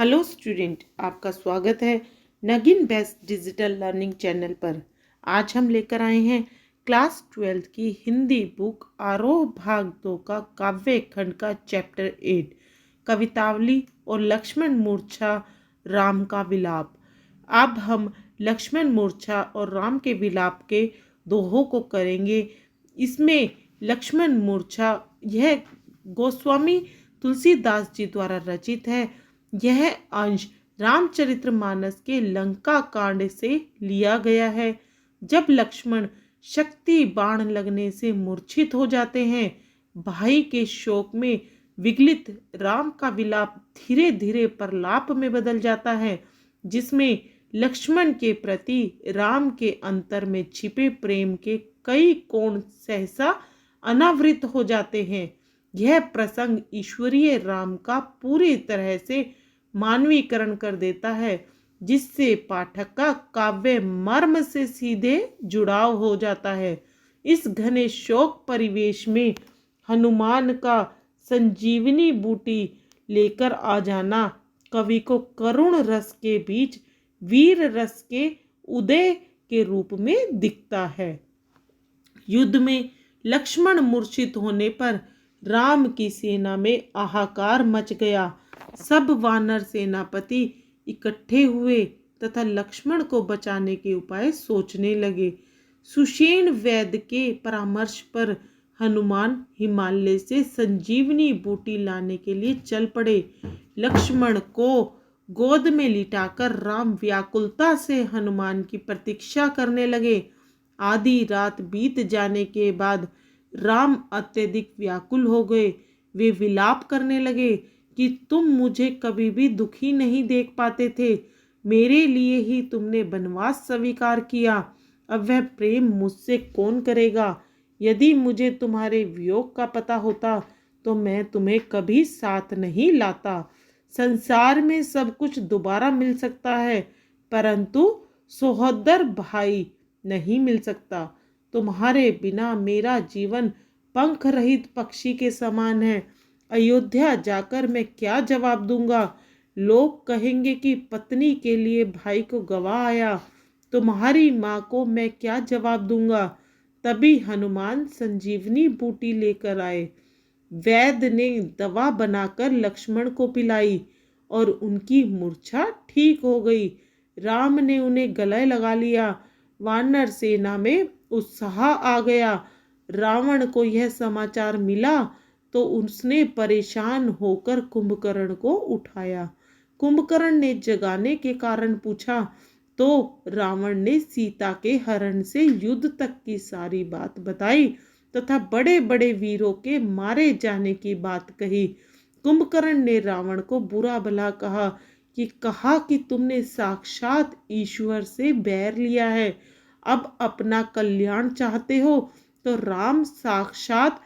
Hello student, आपका स्वागत है Nageen best digital learning channel पर। आज हम लेकर आए हैं क्लास 12 की हिंदी बुक आरोह भाग 2 का काव्य खंड का चैप्टर 8 कवितावली और लक्ष्मण मूर्छा राम का विलाप। अब हम लक्ष्मण मूर्छा और राम के विलाप के दोहों को करेंगे। इसमें लक्ष्मण मूर्छा यह गोस्वामी तुलसीदास जी द्वारा रचित है। यह अंश रामचरितमानस के लंका कांड से लिया गया है। जब लक्ष्मण शक्ति बाण लगने से मूर्छित हो जाते हैं, भाई के शोक में विगलित राम का विलाप धीरे धीरे प्रलाप में बदल जाता है, जिसमें लक्ष्मण के प्रति राम के अंतर में छिपे प्रेम के कई कोण सहसा अनावृत हो जाते हैं। यह प्रसंग ईश्वरीय राम का पूरी तरह से मानवीकरण कर देता है, जिससे पाठक का काव्य मर्म से सीधे जुड़ाव हो जाता है। इस घने शोक परिवेश में हनुमान का संजीवनी बूटी लेकर आ जाना कवि को करुण रस के बीच वीर रस के उदय के रूप में दिखता है। युद्ध में लक्ष्मण मूर्छित होने पर राम की सेना में हाहाकार मच गया। सब वानर सेनापति इकट्ठे हुए तथा लक्ष्मण को बचाने के उपाय सोचने लगे। सुषेण वैद्य के परामर्श पर हनुमान हिमालय से संजीवनी बूटी लाने के लिए चल पड़े। लक्ष्मण को गोद में लिटाकर राम व्याकुलता से हनुमान की प्रतीक्षा करने लगे। आधी रात बीत जाने के बाद राम अत्यधिक व्याकुल हो गए। वे विलाप करने लगे कि तुम मुझे कभी भी दुखी नहीं देख पाते थे। मेरे लिए ही तुमने वनवास स्वीकार किया। अब वह प्रेम मुझसे कौन करेगा? यदि मुझे तुम्हारे वियोग का पता होता तो मैं तुम्हें कभी साथ नहीं लाता। संसार में सब कुछ दोबारा मिल सकता है, परंतु सहोदर भाई नहीं मिल सकता। तुम्हारे बिना मेरा जीवन पंख रहित पक्षी के समान है। अयोध्या जाकर मैं क्या जवाब दूंगा? लोग कहेंगे कि पत्नी के लिए भाई को गवा आया। तुम्हारी माँ को मैं क्या जवाब दूंगा? तभी हनुमान संजीवनी बूटी लेकर आए। वैद्य ने दवा बनाकर लक्ष्मण को पिलाई और उनकी मूर्छा ठीक हो गई। राम ने उन्हें गले लगा लिया। वानर सेना में उत्साह आ गया। रावण को यह समाचार मिला तो उसने परेशान होकर कुंभकर्ण को उठाया। कुंभकर्ण ने जगाने के कारण पूछा तो रावण ने सीता के हरण से युद्ध तक की सारी बात बताई तथा बड़े बड़े वीरों के मारे जाने की बात कही। कुंभकर्ण ने रावण को बुरा भला कहा कि तुमने साक्षात ईश्वर से बैर लिया है। अब अपना कल्याण चाहते हो तो राम साक्षात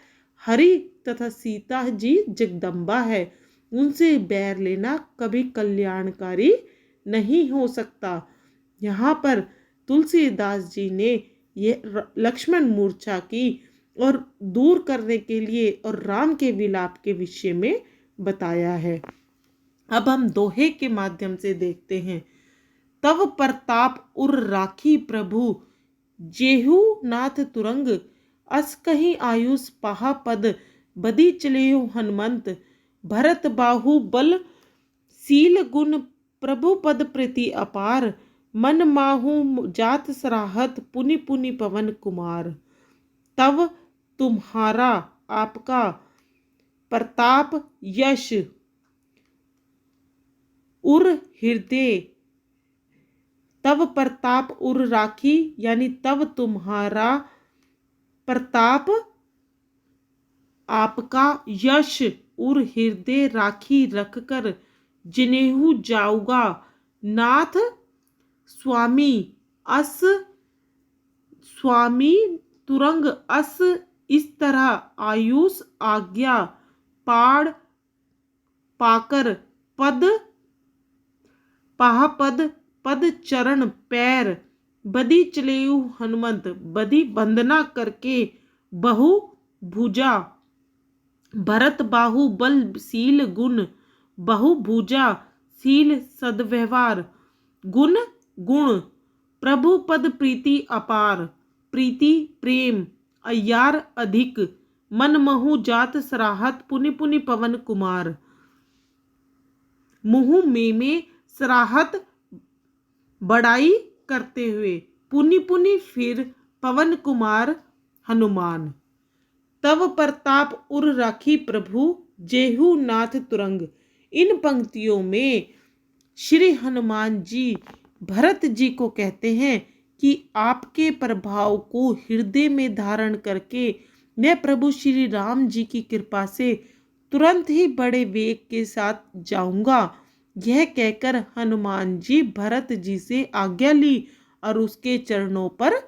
हरि तथा सीता जी जगदम्बा है। उनसे बैर लेना कभी कल्याणकारी नहीं हो सकता। यहाँ पर तुलसीदास जी ने ये लक्ष्मण मूर्छा की और दूर करने के लिए और राम के विलाप के विषय में बताया है। अब हम दोहे के माध्यम से देखते हैं। तव प्रताप उर राखी प्रभु, जेहू नाथ तुरंग, अस कहीं आयुष पाहा पद, बदी चलेहु हनुमंत, भरत बाहु बल सील गुण, प्रभु पद प्रीति अपार, मन माहू जात सराहत, पुनि पुनि पवन कुमार। तव तुम्हारा आपका प्रताप यश उर हृदय, तव प्रताप उर राखी यानी तव तुम्हारा प्रताप, आपका यश उर हृदय राखी रखकर, जिनेहू जाऊगा नाथ स्वामी, अस स्वामी तुरंग, अस इस तरह आयुष आज्ञा पाड़ पाकर, पद पाहपद पद चरण पैर, बदी चलेऊ हनुमंत, बदी वंदना करके, बहु भुजा भरत बाहु बल सील गुण, बहु भुजा शील सद्व्यवहार, गुण गुण, प्रभु पद प्रीति अपार, प्रीति प्रेम, अय्यार अधिक, मन महु जात सराहत, पुनि पुनि पवन कुमार। मुहु में सराहत बड़ाई करते हुए, पुनि पुनि फिर पवन कुमार हनुमान। तव प्रताप उर राखी प्रभु, जेहू नाथ तुरंग। इन पंक्तियों में श्री हनुमान जी भरत जी को कहते हैं कि आपके प्रभाव को हृदय में धारण करके मैं प्रभु श्री राम जी की कृपा से तुरंत ही बड़े वेग के साथ जाऊंगा। यह कहकर हनुमान जी भरत जी से आज्ञा ली और उसके चरणों पर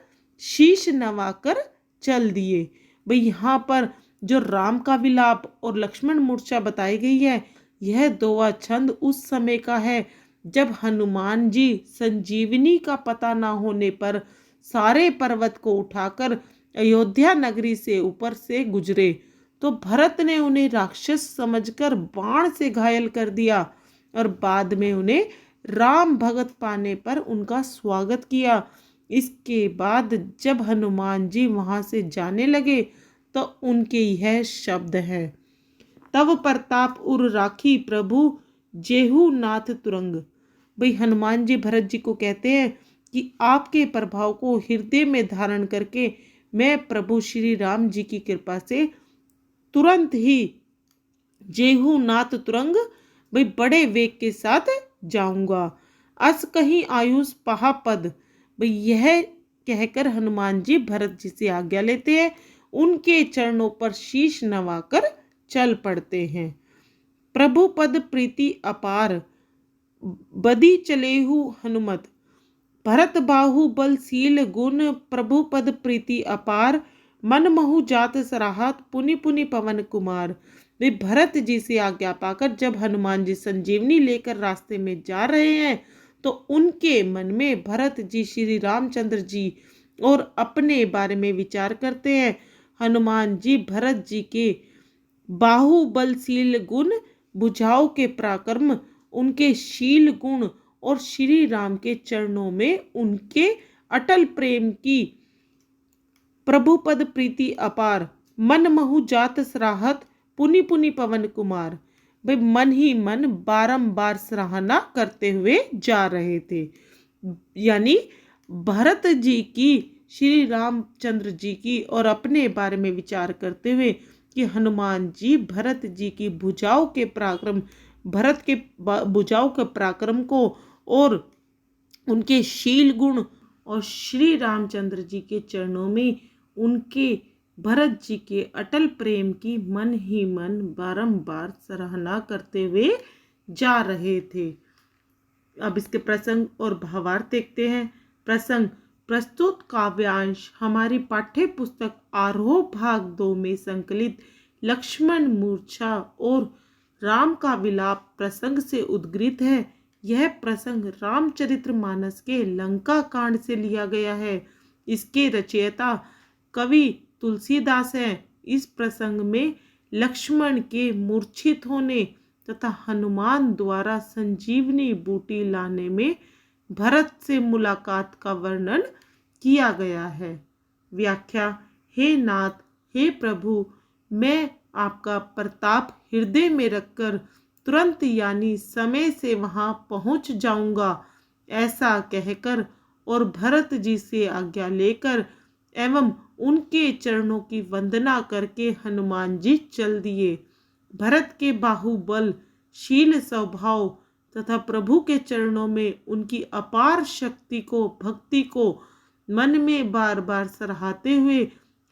शीश नवाकर चल दिए। भाई यहाँ पर जो राम का विलाप और लक्ष्मण मूर्छा बताई गई है, यह दोहा छंद उस समय का है जब हनुमान जी संजीवनी का पता न होने पर सारे पर्वत को उठाकर अयोध्या नगरी से ऊपर से गुजरे, तो भरत ने उन्हें राक्षस समझकर बाण से घायल कर दिया और बाद में उन्हें राम भगत पाने पर उनका स्वागत किया। इसके बाद जब हनुमान जी वहां से जाने लगे तो उनके यह शब्द हैं, तव प्रताप उर राखी प्रभु, जेहू नाथ तुरंग। भाई हनुमान जी भरत जी को कहते हैं कि आपके प्रभाव को हृदय में धारण करके मैं प्रभु श्री राम जी की कृपा से तुरंत ही जेहू नाथ तुरंग, भाई बड़े वेग के साथ जाऊंगा। अस कहीं आयुष पहा पद, भाई यह कहकर हनुमान जी भरत जी से आज्ञा लेते हैं, उनके चरणों पर शीश नवाकर चल पड़ते हैं। प्रभु पद प्रीति अपार, बदी चलेहु हनुमत, भरत बाहु बल शील गुण, प्रभु पद प्रीति अपार, मन महु जात सराहत, पुनि पुनि पवन कुमार। वे भरत जी से आज्ञा पाकर जब हनुमान जी संजीवनी लेकर रास्ते में जा रहे हैं तो उनके मन में भरत जी श्री रामचंद्र जी और अपने बारे में विचार करते हैं। हनुमान जी भरत जी के बाहुबलशील गुण, भुजाओं के पराक्रम, उनके शील गुण और श्री राम के चरणों में उनके अटल प्रेम की, प्रभु पद प्रीति अपार, मन महु जात सराहत, पुनि पुनि पवन कुमार। भाई मन ही मन बारंबार सराहना करते हुए जा रहे थे, यानी भरत जी की, श्री रामचंद्र जी की और अपने बारे में विचार करते हुए कि हनुमान जी भरत जी की भुजाओं के पराक्रम, भरत के भुजाओं के पराक्रम को और उनके शील गुण और श्री रामचंद्र जी के चरणों में उनके भरत जी के अटल प्रेम की मन ही मन बारंबार सराहना करते हुए जा रहे थे। अब इसके प्रसंग और भावार्थ देखते हैं। प्रसंग, प्रस्तुत काव्यांश हमारी पाठ्य पुस्तक आरोह भाग 2 में संकलित लक्ष्मण मूर्छा और राम का विलाप प्रसंग से उद्गृत है। यह प्रसंग रामचरितमानस के लंका कांड से लिया गया है। इसके रचयिता कवि तुलसीदास हैं। इस प्रसंग में लक्ष्मण के मूर्छित होने तथा हनुमान द्वारा संजीवनी बूटी लाने में भरत से मुलाकात का वर्णन किया गया है। व्याख्या, हे नाथ, हे प्रभु, मैं आपका प्रताप हृदय में रखकर तुरंत यानी समय से वहां पहुंच जाऊंगा, ऐसा कहकर और भरत जी से आज्ञा लेकर एवं उनके चरणों की वंदना करके हनुमान जी चल दिए। भरत के बाहुबल, शील स्वभाव तथा प्रभु के चरणों में उनकी अपार शक्ति को, भक्ति को मन में बार बार सराहते हुए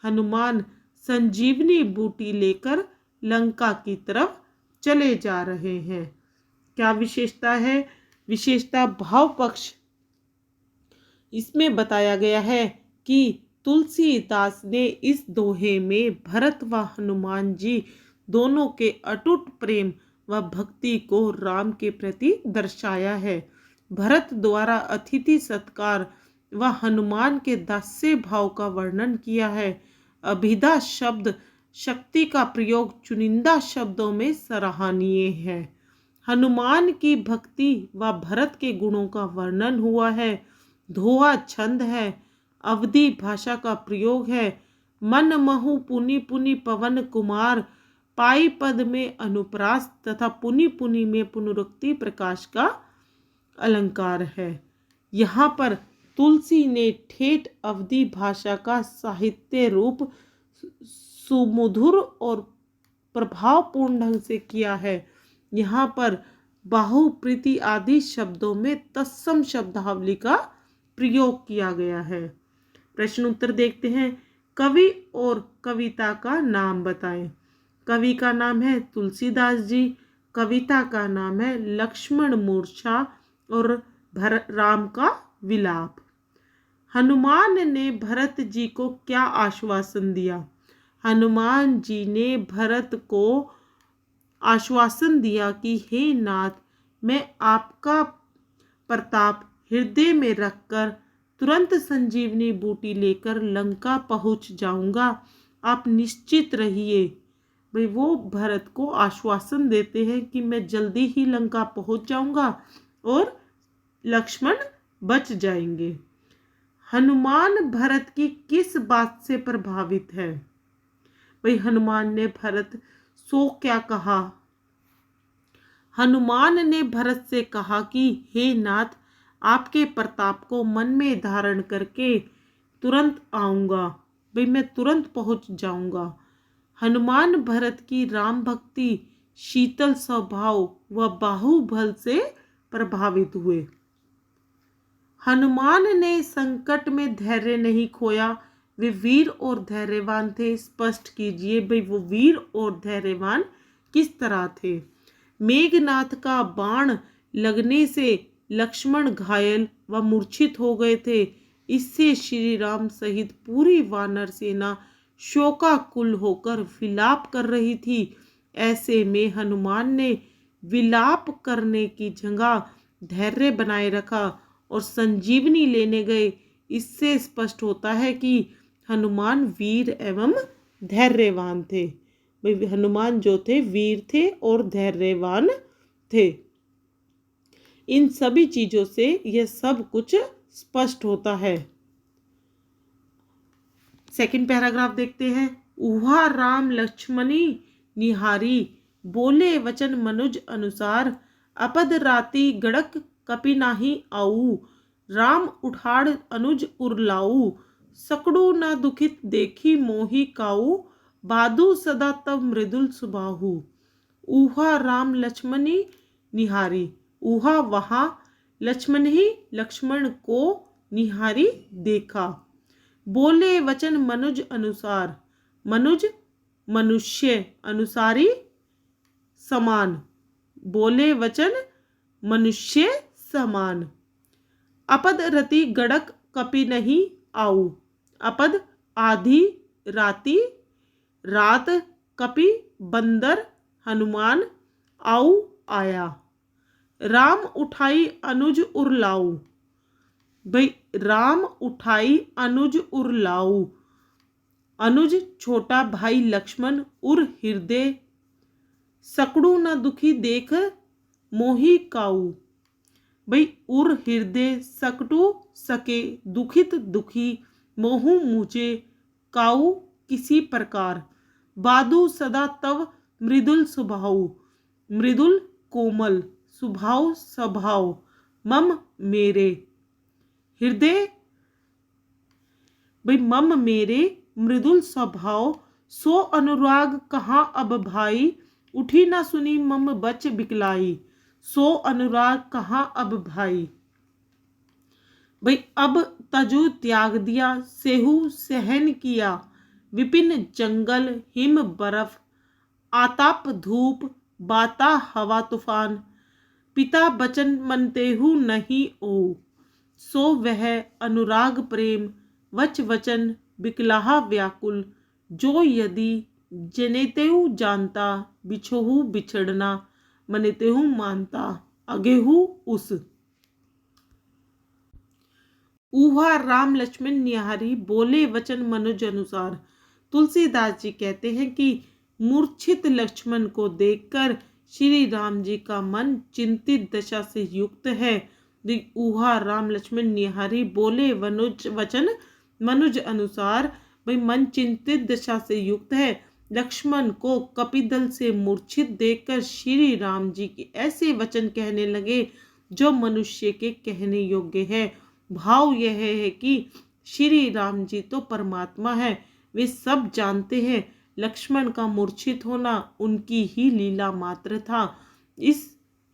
हनुमान संजीवनी बूटी लेकर लंका की तरफ चले जा रहे हैं। क्या विशेषता है? विशेषता भाव पक्ष इसमें बताया गया है कि तुलसीदास ने इस दोहे में भरत व हनुमान जी दोनों के अटूट प्रेम व भक्ति को राम के प्रति दर्शाया है। भरत द्वारा अतिथि सत्कार व हनुमान के दास्य भाव का वर्णन किया है। अभिधा शब्द शक्ति का प्रयोग चुनिंदा शब्दों में सराहनीय है। हनुमान की भक्ति व भरत के गुणों का वर्णन हुआ है। दोहा छंद है, अवधी भाषा का प्रयोग है। मन महु पुनि पुनि पवन कुमार, पाई पद में अनुप्रास तथा पुनि पुनि में पुनरुक्ति प्रकाश का अलंकार है। यहाँ पर तुलसी ने ठेठ अवधी भाषा का साहित्य रूप सुमधुर और प्रभावपूर्ण ढंग से किया है। यहाँ पर बाहु प्रीति आदि शब्दों में तत्सम शब्दावली का प्रयोग किया गया है। प्रश्न उत्तर देखते हैं। कवि और कविता का नाम बताएं। कवि का नाम है तुलसीदास जी, कविता का नाम है लक्ष्मण मूर्छा और राम का विलाप। हनुमान ने भरत जी को क्या आश्वासन दिया? हनुमान जी ने भरत को आश्वासन दिया कि हे नाथ, मैं आपका प्रताप हृदय में रखकर तुरंत संजीवनी बूटी लेकर लंका पहुंच जाऊंगा, आप निश्चित रहिए। भाई वो भरत को आश्वासन देते हैं कि मैं जल्दी ही लंका पहुंच जाऊंगा और लक्ष्मण बच जाएंगे। हनुमान भरत की किस बात से प्रभावित है? भाई हनुमान ने भरत सो क्या कहा? हनुमान ने भरत से कहा कि हे नाथ, आपके प्रताप को मन में धारण करके तुरंत आऊंगा, भाई मैं तुरंत पहुंच जाऊंगा। हनुमान भरत की राम भक्ति, शीतल स्वभाव व बाहुबल से प्रभावित हुए। हनुमान ने संकट में धैर्य नहीं खोया, वे वीर और धैर्यवान थे। स्पष्ट कीजिए भाई वो वीर और धैर्यवान किस तरह थे? मेघनाथ का बाण लगने से लक्ष्मण घायल व मूर्छित हो गए थे। इससे श्री राम सहित पूरी वानर सेना शोकाकुल होकर विलाप कर रही थी। ऐसे में हनुमान ने विलाप करने की जगह धैर्य बनाए रखा और संजीवनी लेने गए। इससे स्पष्ट होता है कि हनुमान वीर एवं धैर्यवान थे। हनुमान जो थे वीर थे और धैर्यवान थे। इन सभी चीजों से यह सब कुछ स्पष्ट होता है। सेकंड पैराग्राफ देखते हैं। उहा राम लक्ष्मणी निहारी, बोले वचन मनुज अनुसार, अपद राति गड़क कपि नाही आऊ, राम उठाड़ अनुज उरलाऊ, सकड़ू न दुखित देखी मोहि काऊ, बादू सदा तब मृदुल सुबाहु। ऊहा राम लक्ष्मणी निहारी, ऊहा वहाँ, लक्ष्मण ही लक्ष्मण को, निहारी देखा। बोले वचन मनुज अनुसार, मनुज मनुष्य, अनुसारी समान, बोले वचन मनुष्य समान। अपद रति गड़क कपि नहीं आऊ, अपद आधी राति, रात, कपि बंदर, हनुमान, आऊ आया। राम उठाई अनुज उरलाऊ, भाई राम उठाई अनुज उरलाऊ, अनुज छोटा भाई लक्ष्मण, उर हृदय, सकड़ू न दुखी देख मोहि काऊ, भाई उर हृदय, सकटू सके, दुखित दुखी, मोहु मुझे, काऊ किसी प्रकार, बादू सदा तव मृदुल स्वभाव, मृदुल कोमल, स्वभाव स्वभाव, मम मेरे, हृदय भाई मम मेरे, मृदुल स्वभाव, सो अनुराग कहाँ अब भाई, उठी ना सुनी मम बच बिकलाई, सो अनुराग कहाँ अब भाई। भाई अब तजु त्याग दिया, सेहु सहन किया, विपिन जंगल हिम बर्फ, आताप धूप, बाता हवा तूफान, पिता बचन मनतेहु नहीं ओ, सो वह अनुराग प्रेम, वच वचन बिकलाहा व्याकुल, जो यदि जनेतेहु जानता, बिछोहु बिछड़ना, मनेतेहु मानता, अगेहु उस। ऊहा राम लक्ष्मण निहारी, बोले वचन मनुज अनुसार। तुलसीदास जी कहते हैं कि मूर्छित लक्ष्मण को देखकर श्री राम जी का मन चिंतित दशा से युक्त है। ऊहा राम लक्ष्मण निहारी बोले वचन मनुज अनुसार। भाई मन चिंतित दशा से युक्त है। लक्ष्मण को कपिदल से मूर्छित देखकर श्री राम जी के ऐसे वचन कहने लगे जो मनुष्य के कहने योग्य है। भाव यह है कि श्री राम जी तो परमात्मा है, वे सब जानते हैं। लक्ष्मण का मूर्छित होना उनकी ही लीला मात्र था। इस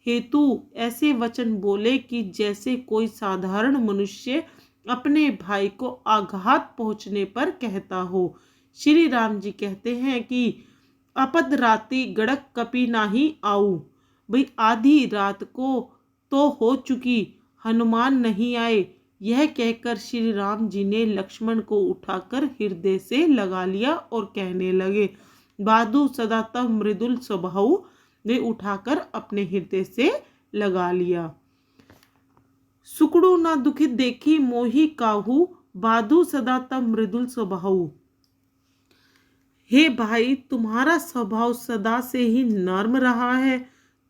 हेतु ऐसे वचन बोले कि जैसे कोई साधारण मनुष्य अपने भाई को आघात पहुंचने पर कहता हो। श्री राम जी कहते हैं कि अपद राति गड़क कपि नाही आऊ। भाई आधी रात को तो हो चुकी, हनुमान नहीं आए। यह कहकर श्री राम जी ने लक्ष्मण को उठाकर हृदय से लगा लिया और कहने लगे, बाधु सदा तव मृदुल स्वभाव। वे उठाकर अपने हृदय से लगा लिया। सुकड़ू ना दुखित देखी मोही काहू, बाधु सदा तव मृदुल स्वभाव। हे भाई, तुम्हारा स्वभाव सदा से ही नर्म रहा है,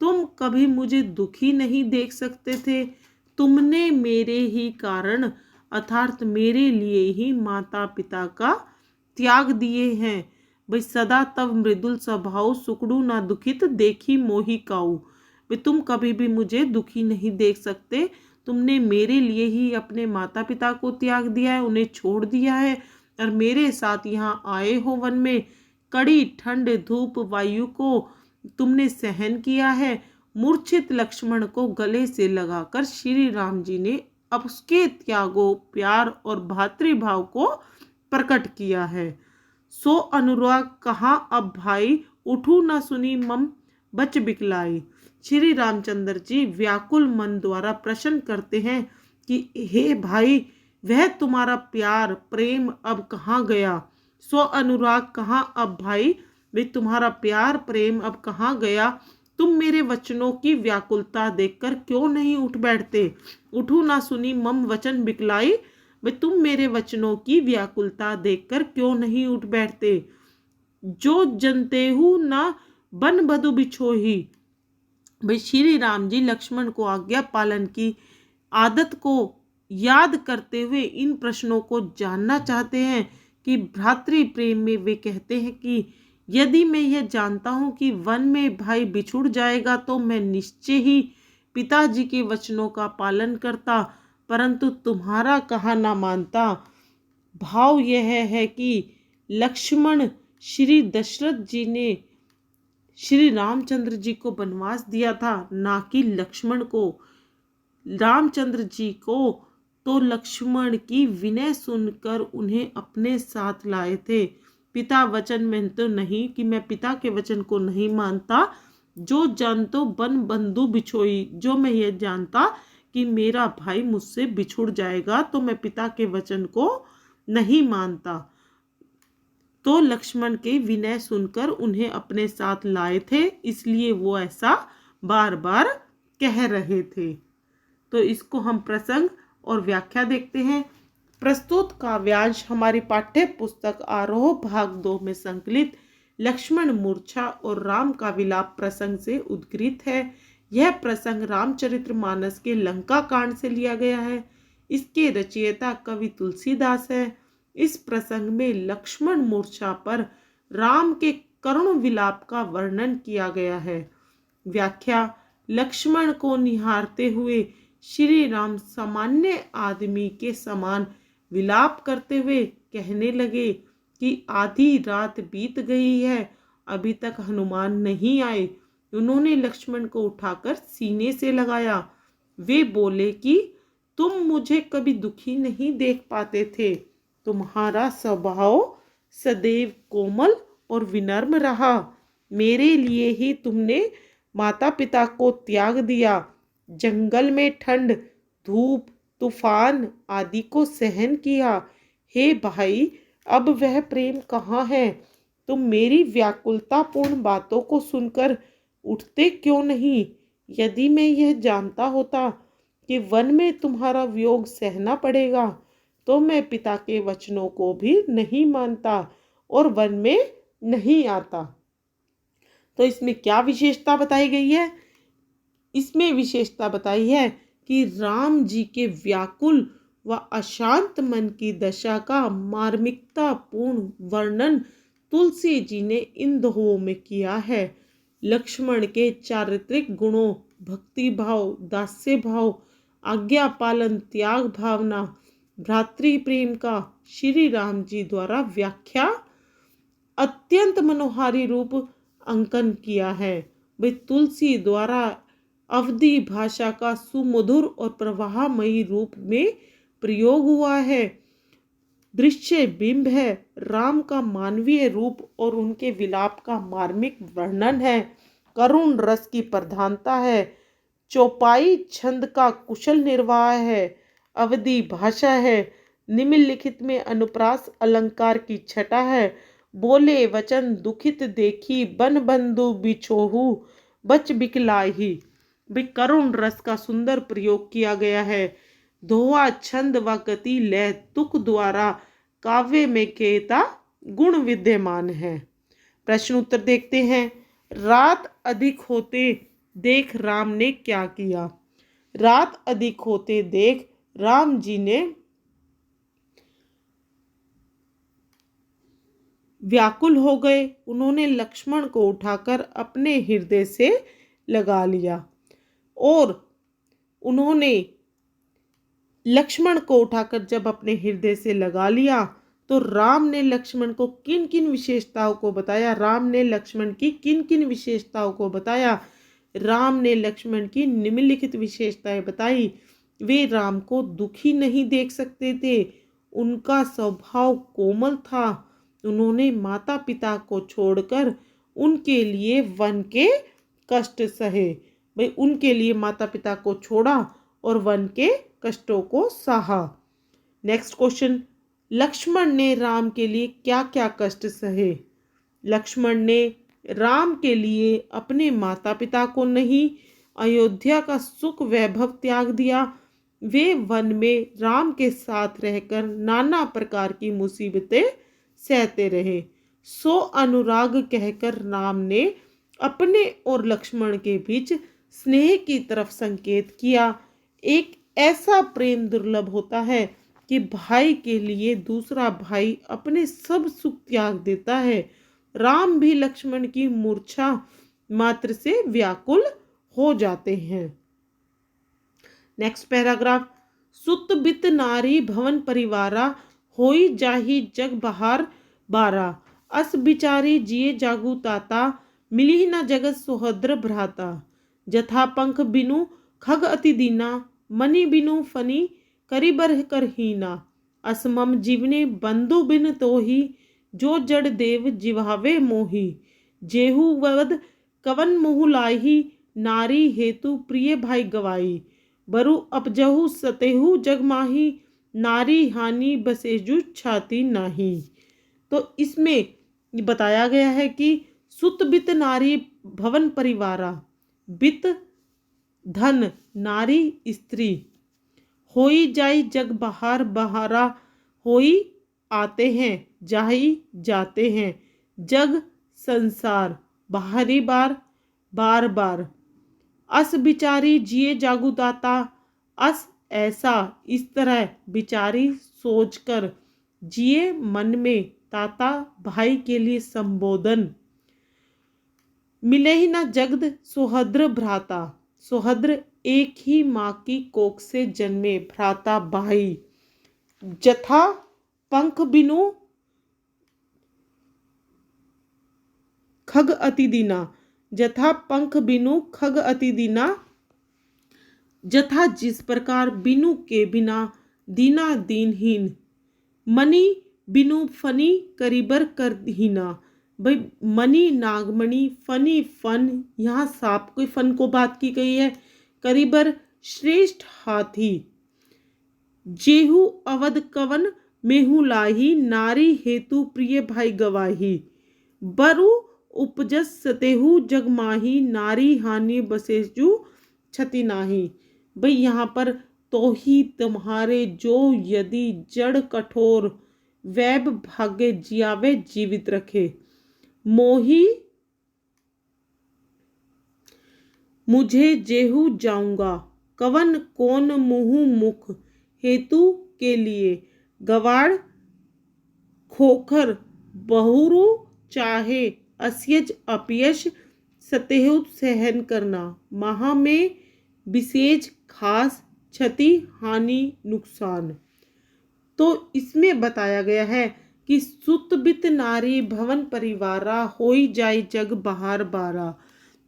तुम कभी मुझे दुखी नहीं देख सकते थे। तुमने मेरे ही कारण अर्थात मेरे लिए ही माता पिता का त्याग दिए हैं। भाई सदा तव मृदुल स्वभाव सुकड़ू ना दुखित देखी मोही काऊ। भाई तुम कभी भी मुझे दुखी नहीं देख सकते। तुमने मेरे लिए ही अपने माता पिता को त्याग दिया है, उन्हें छोड़ दिया है और मेरे साथ यहाँ आए हो वन में। कड़ी ठंड धूप वायु को तुमने सहन किया है। मूर्छित लक्ष्मण को गले से लगाकर श्री राम जी ने अब उसके त्यागों प्यार और भातृभाव को प्रकट किया है। सो अनुराग कहाँ अब भाई, उठू न सुनी मम बच बिकलाई। श्री रामचंद्र जी व्याकुल मन द्वारा प्रश्न करते हैं कि हे भाई, वह तुम्हारा प्यार प्रेम अब कहाँ गया। सो अनुराग कहाँ अब भाई, वे तुम्हारा प्यार प्रेम अब कहाँ गया। तुम मेरे वचनों की व्याकुलता देखकर क्यों नहीं उठ बैठते। उठू ना सुनी मम वचन बिकलाई। वे तुम मेरे वचनों की व्याकुलता देखकर क्यों नहीं उठ बैठते। जो जनतेहु ना बन बधु बिछोही। भाई श्री राम जी लक्ष्मण को आज्ञा पालन की आदत को याद करते हुए इन प्रश्नों को जानना चाहते हैं कि भ्रातृ प्रेम में वे कहते हैं कि यदि मैं यह जानता हूं कि वन में भाई बिछुड़ जाएगा तो मैं निश्चय ही पिताजी के वचनों का पालन करता, परंतु तुम्हारा कहा ना मानता। भाव यह है कि लक्ष्मण श्री दशरथ जी ने श्री रामचंद्र जी को वनवास दिया था, ना कि लक्ष्मण को। रामचंद्र जी को तो लक्ष्मण की विनय सुनकर उन्हें अपने साथ लाए थे। पिता वचन में तो नहीं कि मैं पिता के वचन को नहीं मानता। जो जानतो बन बंधु बिछोई। जो मैं ये जानता कि मेरा भाई मुझसे बिछुड़ जाएगा तो मैं पिता के वचन को नहीं मानता। तो लक्ष्मण के विनय सुनकर उन्हें अपने साथ लाए थे, इसलिए वो ऐसा बार बार कह रहे थे। तो इसको हम प्रसंग और व्याख्या देखते हैं। प्रस्तुत काव्यांश हमारी पाठ्य पुस्तक आरोह भाग 2 में संकलित लक्ष्मण मूर्छा और राम का विलाप प्रसंग से उद्गृत है। यह प्रसंग रामचरितमानस के लंका कांड से लिया गया है। इसके रचयिता कवि तुलसीदास है। इस प्रसंग में लक्ष्मण मूर्छा पर राम के करुण विलाप का वर्णन किया गया है। व्याख्या। लक्ष्मण को निहारते हुए श्री राम सामान्य आदमी के समान विलाप करते हुए कहने लगे कि आधी रात बीत गई है, अभी तक हनुमान नहीं आए। उन्होंने लक्ष्मण को उठाकर सीने से लगाया। वे बोले कि तुम मुझे कभी दुखी नहीं देख पाते थे। तुम्हारा स्वभाव सदैव कोमल और विनम्र रहा। मेरे लिए ही तुमने माता पिता को त्याग दिया। जंगल में ठंड धूप तूफान आदि को सहन किया। हे भाई, अब वह प्रेम कहाँ है। तुम मेरी व्याकुलतापूर्ण बातों को सुनकर उठते क्यों नहीं। यदि मैं यह जानता होता कि वन में तुम्हारा वियोग सहना पड़ेगा तो मैं पिता के वचनों को भी नहीं मानता और वन में नहीं आता। तो इसमें क्या विशेषता बताई गई है? इसमें विशेषता बताई है कि राम जी के व्याकुल व अशांत मन की दशा का मार्मिकता पूर्ण वर्णन तुलसी जी ने इन दोहों में किया है। लक्ष्मण के चारित्रिक गुणों, भक्ति भाव, दास्य भाव, आज्ञा पालन, त्याग भावना, भ्रातृ प्रेम का श्री राम जी द्वारा व्याख्या अत्यंत मनोहारी रूप अंकन किया है। भाई तुलसी द्वारा अवधी भाषा का सुमधुर और प्रवाहमयी रूप में प्रयोग हुआ है। दृश्य बिंब है, राम का मानवीय रूप और उनके विलाप का मार्मिक वर्णन है। करुण रस की प्रधानता है, चौपाई छंद का कुशल निर्वाह है, अवधी भाषा है, निम्नलिखित में अनुप्रास अलंकार की छटा है। बोले वचन दुखित देखी, बन बंधु बिछोहू, बच बिकलाही। भी करुण रस का सुंदर प्रयोग किया गया है। दोहा छंद व गति लय तुक द्वारा काव्य में केता गुण विद्यमान है। प्रश्न उत्तर देखते हैं। रात अधिक होते देख राम ने क्या किया? रात अधिक होते देख राम जी ने व्याकुल हो गए। उन्होंने लक्ष्मण को उठाकर अपने हृदय से लगा लिया और उन्होंने लक्ष्मण को उठाकर जब अपने हृदय से लगा लिया तो राम ने लक्ष्मण को किन किन विशेषताओं को बताया? राम ने लक्ष्मण की किन किन विशेषताओं को बताया? राम ने लक्ष्मण की निम्नलिखित विशेषताएं बताई। वे राम को दुखी नहीं देख सकते थे, उनका स्वभाव कोमल था। उन्होंने माता पिता को छोड़कर उनके लिए वन के कष्ट सहे। भाई उनके लिए माता पिता को छोड़ा और वन के कष्टों को सहा। नेक्स्ट क्वेश्चन, लक्ष्मण ने राम के लिए क्या क्या कष्ट सहे? लक्ष्मण ने राम के लिए अपने माता पिता को नहीं, अयोध्या का सुख वैभव त्याग दिया। वे वन में राम के साथ रहकर नाना प्रकार की मुसीबतें सहते रहे। सो अनुराग कहकर राम ने अपने और लक्ष्मण के बीच स्नेह की तरफ संकेत किया। एक ऐसा प्रेम दुर्लभ होता है कि भाई के लिए दूसरा भाई अपने सब सुख त्याग देता है। राम भी लक्ष्मण की मूर्छा मात्र से व्याकुल हो जाते हैं। नेक्स्ट पैराग्राफ, सुत बित नारी भवन परिवारा, होई जाही जग बहार बारा, अस बिचारी जिए जागु ताता, मिली न जगत सुहद्र भ्राता, जथा पंख बिनु खग अति दीना, मणि बिनु फनी करिबर कर हीना, असमम जीवने बंधु बिन तोही, जो जड़ देव जिवावे मोही, जेहू वद कवन मुहु लाही, नारी हेतु प्रिय भाई गवाई, बरु अपजहु सतेहु जगमाही, नारी हानि बसेजु छाती नाही। तो इसमें बताया गया है कि सुत बित नारी भवन परिवारा, बित धन, नारी स्त्री, होई जाई जग बहार बहारा, होई आते हैं, जाई जाते हैं, जग संसार, बाहरी बार बार बार, अस बिचारी जिए जागु दाता, अस ऐसा इस तरह, बिचारी सोचकर, जिए मन में, ताता भाई के लिए संबोधन, मिले ही ना जगद सुहद्र भ्राता, सुहद्र एक ही माँ की कोख से जन्मे भ्राता भाई, जथा पंख बिनु खग अति दीना, जथा पंख बिनु खग अति दीना, जथा जिस प्रकार बिनु के बिना दीना दीनहीन, मणि बिनु फनी करीबर कर हीना। भाई मणि नागमणि, फनी फन, यहाँ सांप के फन को बात की गई है। करीबर श्रेष्ठ हाथी, जेहू अवध कवन मेहू लाही, नारी हेतु प्रिय भाई गवाही, बरु उपजस सतेहु जगमाही, नारी हानि बसेजु क्षति नाही। भाई यहाँ पर तो ही तुम्हारे जो यदि जड़ कठोर, वैब भाग्य जियावे जीवित रखे, मोही मुझे जेहू जाऊंगा कवन कौन मुहु मुख हेतु के लिए गवाड़ खोखर बहुरु चाहे अस्यज अपयश सतेहु सहन करना महा में विशेष खास क्षति हानि नुकसान। तो इसमें बताया गया है कि सुत बित नारी भवन परिवारा होई जाय जग बहार बारा।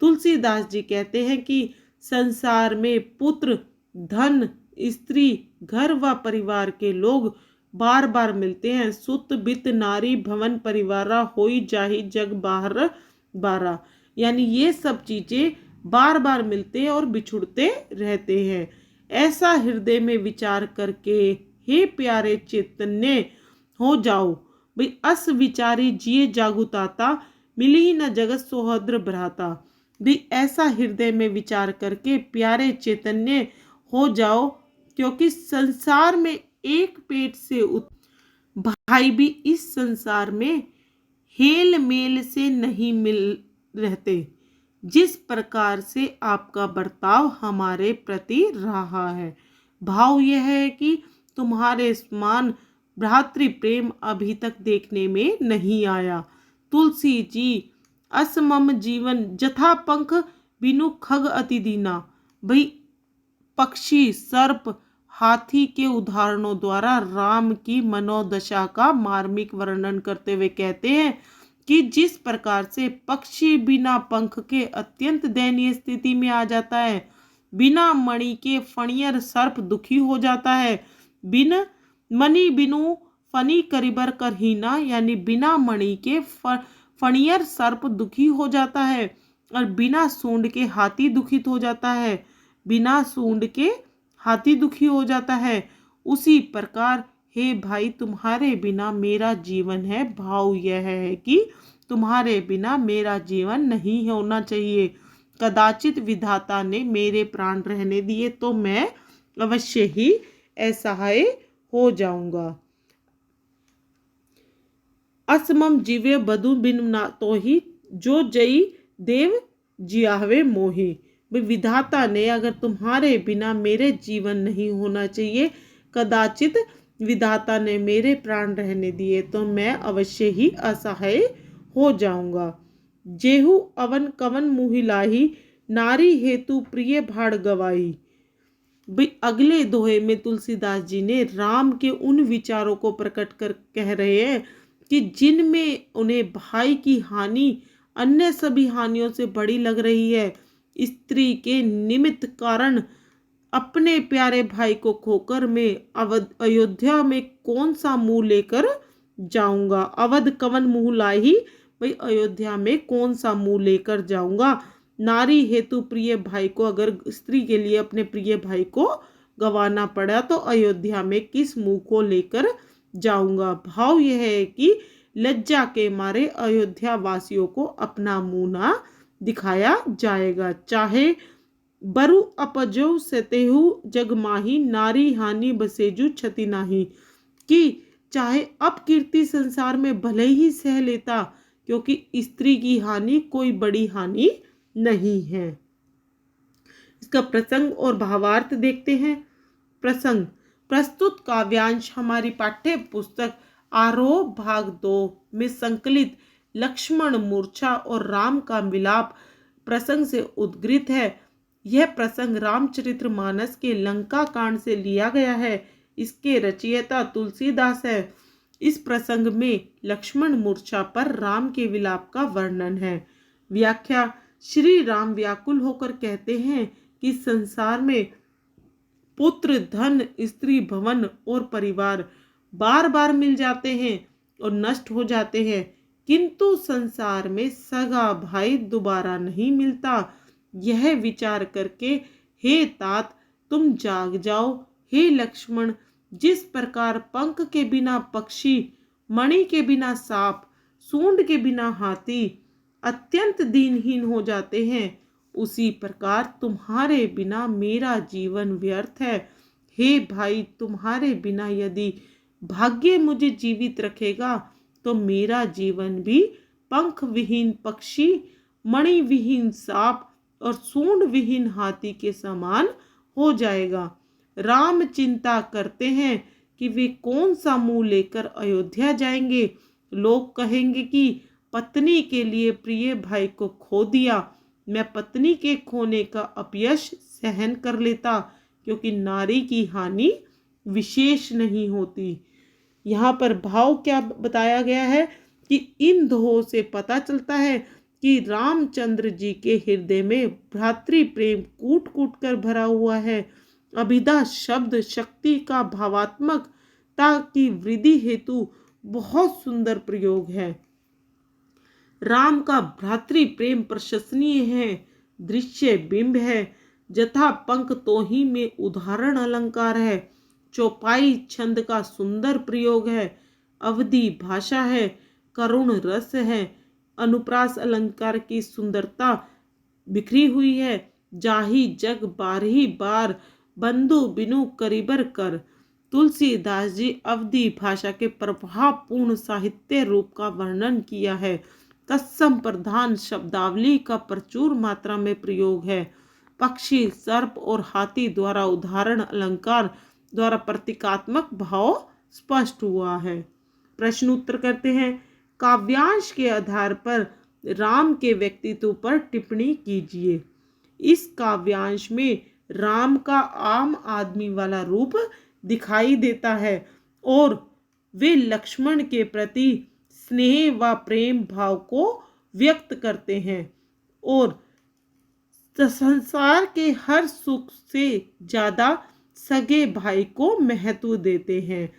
तुलसीदास जी कहते हैं कि संसार में पुत्र, धन, स्त्री, घर व परिवार के लोग बार बार मिलते हैं। सुत बित नारी भवन परिवारा होई जाहि जग बाहर बारा, यानी ये सब चीजें बार बार मिलते हैं और बिछुड़ते रहते हैं। ऐसा हृदय में विचार करके हे प्यारे चैतन्य हो जाओ भाई, अस विचारी जिए जागुताता मिली न जगत सोहद्र भ्राता। भी ऐसा हृदय में विचार करके प्यारे चैतन्य हो जाओ, क्योंकि संसार में एक पेट से भाई भी इस संसार में हेल मेल से नहीं मिल रहते, जिस प्रकार से आपका बर्ताव हमारे प्रति रहा है। भाव यह है कि तुम्हारे समान भ्रातृ प्रेम अभी तक देखने में नहीं आया। तुलसी जी असमम जीवन जथा पंख बिनु खग अति दीना। भाई पक्षी, सर्प, हाथी के उदाहरणों द्वारा राम की मनोदशा का मार्मिक वर्णन करते हुए कहते हैं कि जिस प्रकार से पक्षी बिना पंख के अत्यंत दयनीय स्थिति में आ जाता है, बिना मणि के फणियर सर्प दुखी हो जाता है, बिन मणि बिनु फनी करिबर कर हीना, यानी बिना मणि के फणियर सर्प दुखी हो जाता है, और बिना सूंड के हाथी दुखित हो जाता है, बिना सूंड के हाथी दुखी हो जाता है। उसी प्रकार हे भाई तुम्हारे बिना मेरा जीवन है। भाव यह है कि तुम्हारे बिना मेरा जीवन नहीं होना चाहिए। कदाचित विधाता ने मेरे प्राण रहने दिए तो मैं अवश्य ही असहाय हो जाऊंगा। असमम जीवे बधु बिन ना तो ही जो जई देव जियावे मोही। विधाता ने अगर तुम्हारे बिना मेरे जीवन नहीं होना चाहिए, कदाचित विधाता ने मेरे प्राण रहने दिए तो मैं अवश्य ही असहाय हो जाऊंगा। जेहू अवन कवन मुहिलाही नारी हेतु प्रिय भाड़ गवाई। भाई अगले दोहे में तुलसीदास जी ने राम के उन विचारों को प्रकट कर कह रहे हैं कि जिनमें उन्हें भाई की हानि अन्य सभी हानियों से बड़ी लग रही है। स्त्री के निमित्त कारण अपने प्यारे भाई को खोकर मैं अयोध्या में कौन सा मुंह लेकर जाऊंगा। अवध कवन मुंह लाई, भाई अयोध्या में कौन सा मुंह लेकर जाऊंगा। नारी हेतु प्रिय भाई को, अगर स्त्री के लिए अपने प्रिय भाई को गंवाना पड़ा तो अयोध्या में किस मुंह को लेकर जाऊंगा। भाव यह है कि लज्जा के मारे अयोध्या वासियों को अपना मुंह ना दिखाया जाएगा। चाहे बरु अपजो सतेहु जग माही नारी हानि बसेजु क्षति नाही, कि चाहे अपकीर्ति संसार में भले ही सह लेता, क्योंकि स्त्री की हानि कोई बड़ी हानि नहीं है। इसका प्रसंग और भावार्थ देखते हैं। प्रसंग प्रस्तुत काव्यांश हमारी पाठ्य पुस्तक आरोह भाग 2 में संकलित लक्ष्मण मूर्छा और राम का मिलाप प्रसंग से उद्गृत है। यह प्रसंग रामचरितमानस के लंका कांड से लिया गया है। इसके रचयिता तुलसीदास है। इस प्रसंग में लक्ष्मण मूर्छा पर राम के विलाप का वर्णन है। व्याख्या श्री राम व्याकुल होकर कहते हैं कि संसार में पुत्र, धन, स्त्री, भवन और परिवार बार बार मिल जाते हैं और नष्ट हो जाते हैं, किंतु संसार में सगा भाई दोबारा नहीं मिलता। यह विचार करके हे तात तुम जाग जाओ। हे लक्ष्मण, जिस प्रकार पंख के बिना पक्षी, मणि के बिना सांप, सूंड के बिना हाथी अत्यंत दीनहीन हो जाते हैं, उसी प्रकार तुम्हारे बिना मेरा जीवन व्यर्थ है। हे भाई, तुम्हारे बिना यदि भाग्य मुझे जीवित रखेगा तो मेरा जीवन भी पंख विहीन पक्षी, मणि विहीन सांप और सूंड विहीन हाथी के समान हो जाएगा। राम चिंता करते हैं कि वे कौन सा मुंह लेकर अयोध्या जाएंगे। लोग कहेंगे कि पत्नी के लिए प्रिय भाई को खो दिया। मैं पत्नी के खोने का अपयश सहन कर लेता, क्योंकि नारी की हानि विशेष नहीं होती। यहाँ पर भाव क्या बताया गया है कि इन दोहों से पता चलता है कि रामचंद्र जी के हृदय में भ्रातृ प्रेम कूट कूट कर भरा हुआ है। अभिधा शब्द शक्ति का भावात्मकता की वृद्धि हेतु बहुत सुंदर प्रयोग है। राम का भ्रातृ प्रेम प्रशंसनीय है, दृश्य बिंब है, जथा पंख तोही में उदाहरण अलंकार है, चौपाई छंद का सुंदर प्रयोग है, अवधि भाषा है, करुण रस है, अनुप्रास अलंकार की सुंदरता बिखरी हुई है, जाही जग बारही बार बंधु बिनु करीबर कर। तुलसीदास जी अवधि भाषा के प्रभावपूर्ण साहित्य रूप का वर्णन किया है। तत्सम प्रधान शब्दावली का प्रचुर मात्रा में प्रयोग है। पक्षी, सर्प और हाथी द्वारा उदाहरण अलंकार द्वारा प्रतीकात्मक भाव स्पष्ट हुआ है। प्रश्न उत्तर करते हैं। काव्यांश के आधार पर राम के व्यक्तित्व पर टिप्पणी कीजिए। इस काव्यांश में राम का आम आदमी वाला रूप दिखाई देता है और वे लक्ष्मण के प्रति स्नेह व प्रेम भाव को व्यक्त करते हैं और संसार के हर सुख से ज्यादा सगे भाई को महत्व देते हैं।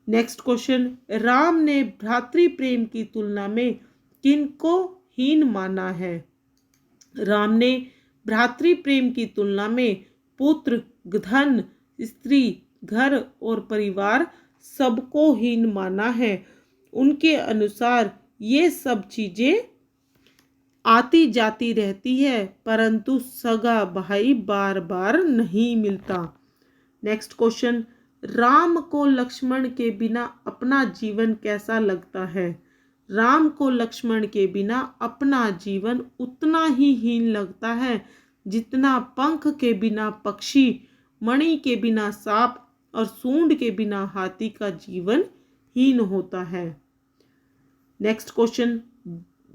नेक्स्ट क्वेश्चन, राम ने भ्रातृ प्रेम की तुलना में किनको हीन माना है? राम ने भ्रातृ प्रेम की तुलना में पुत्र, धन, स्त्री, घर और परिवार सबको हीन माना है। उनके अनुसार ये सब चीजें आती जाती रहती है, परंतु सगा भाई बार बार नहीं मिलता। नेक्स्ट क्वेश्चन, राम को लक्ष्मण के बिना अपना जीवन कैसा लगता है? राम को लक्ष्मण के बिना अपना जीवन उतना ही हीन लगता है जितना पंख के बिना पक्षी, मणि के बिना सांप और सूंड के बिना हाथी का जीवन हीन होता है। नेक्स्ट क्वेश्चन,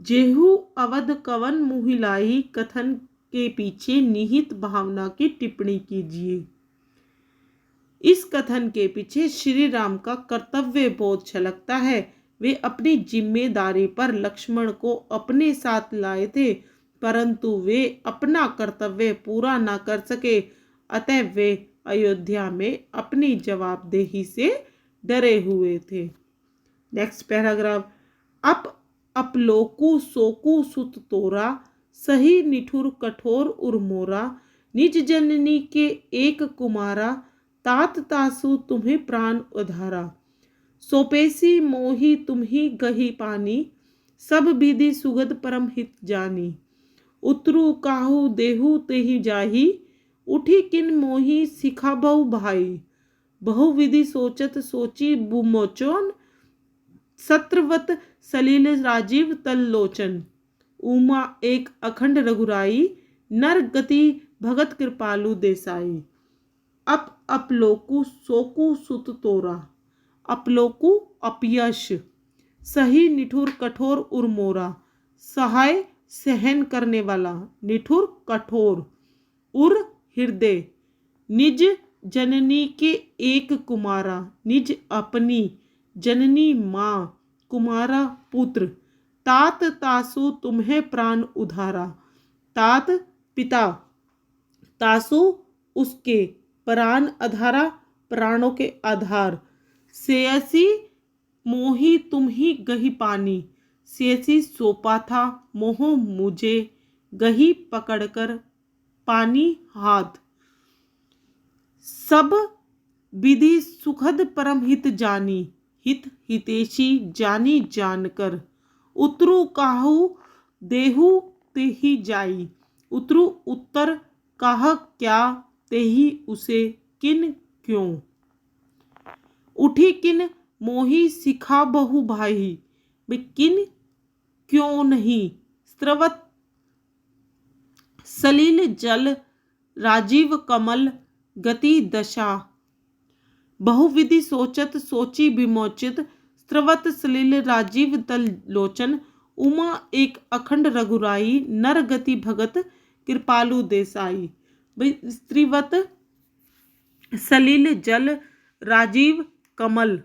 जेहू अवध कवन मुहिलाई कथन के पीछे निहित भावना की टिप्पणी कीजिए। इस कथन के पीछे श्री राम का कर्तव्य बोध छलकता है। वे अपनी जिम्मेदारी पर लक्ष्मण को अपने साथ लाए थे, परंतु वे अपना कर्तव्य पूरा न कर सके, अतः वे अयोध्या में अपनी जवाबदेही से डरे हुए थे। नेक्स्ट पैराग्राफ, अपलोकु सोकु सुत तोरा, सही निठुर कठोर उर्मोरा, निज जननी के एक कुमारा, तात तासु तुम्हें प्राण उधारा, सोपेसी मोही तुम्ही गही पानी, सब विधि सुगध परम हित जानी, उतरु काहू देहु तेहि जाही, उठी किन मोही सिखा बहु भाई, बहुविधि सोचत सोची बुमोचन, सत्रवत सलील राजीव तल लोचन, उमा एक अखंड रघुराई, नर गति भगत कृपालु देसाई। अपलोकु सोकु सुत तोरा, अपलोकु अपयश, सही निठुर कठोर उर्मोरा, सहाय सहन करने वाला, निठुर कठोर, उर हृदय, निज जननी के एक कुमारा, निज अपनी, जननी माँ, कुमारा पुत्र, तात तासु तुम्हें प्राण उधारा, तात पिता, तासु उसके, प्राण अधारा प्राणों के आधार, सेयसी मोही तुम ही गही पानी, सेयसी सोपा था मोह मुझे, गही पकड़कर पानी हाथ, सब विधि सुखद परम हित जानी, हित हितेशी जानी जानकर, उतरु काहू देहु तेहि जाई, उतरु उत्तर काह क्या तेहि उसे किन क्यों, उठी किन मोही सिखा बहु भाई, वे किन क्यों नहीं, स्त्रवत सलिल जल राजीव कमल गति दशा, बहुविधि सोचत सोची विमोचित, स्रवत सलिल राजीव तल लोचन, उमा एक अखंड रघुराई, नर गति भगत कृपालु देसाई। भाई स्त्रीवत सलिल जल राजीव कमल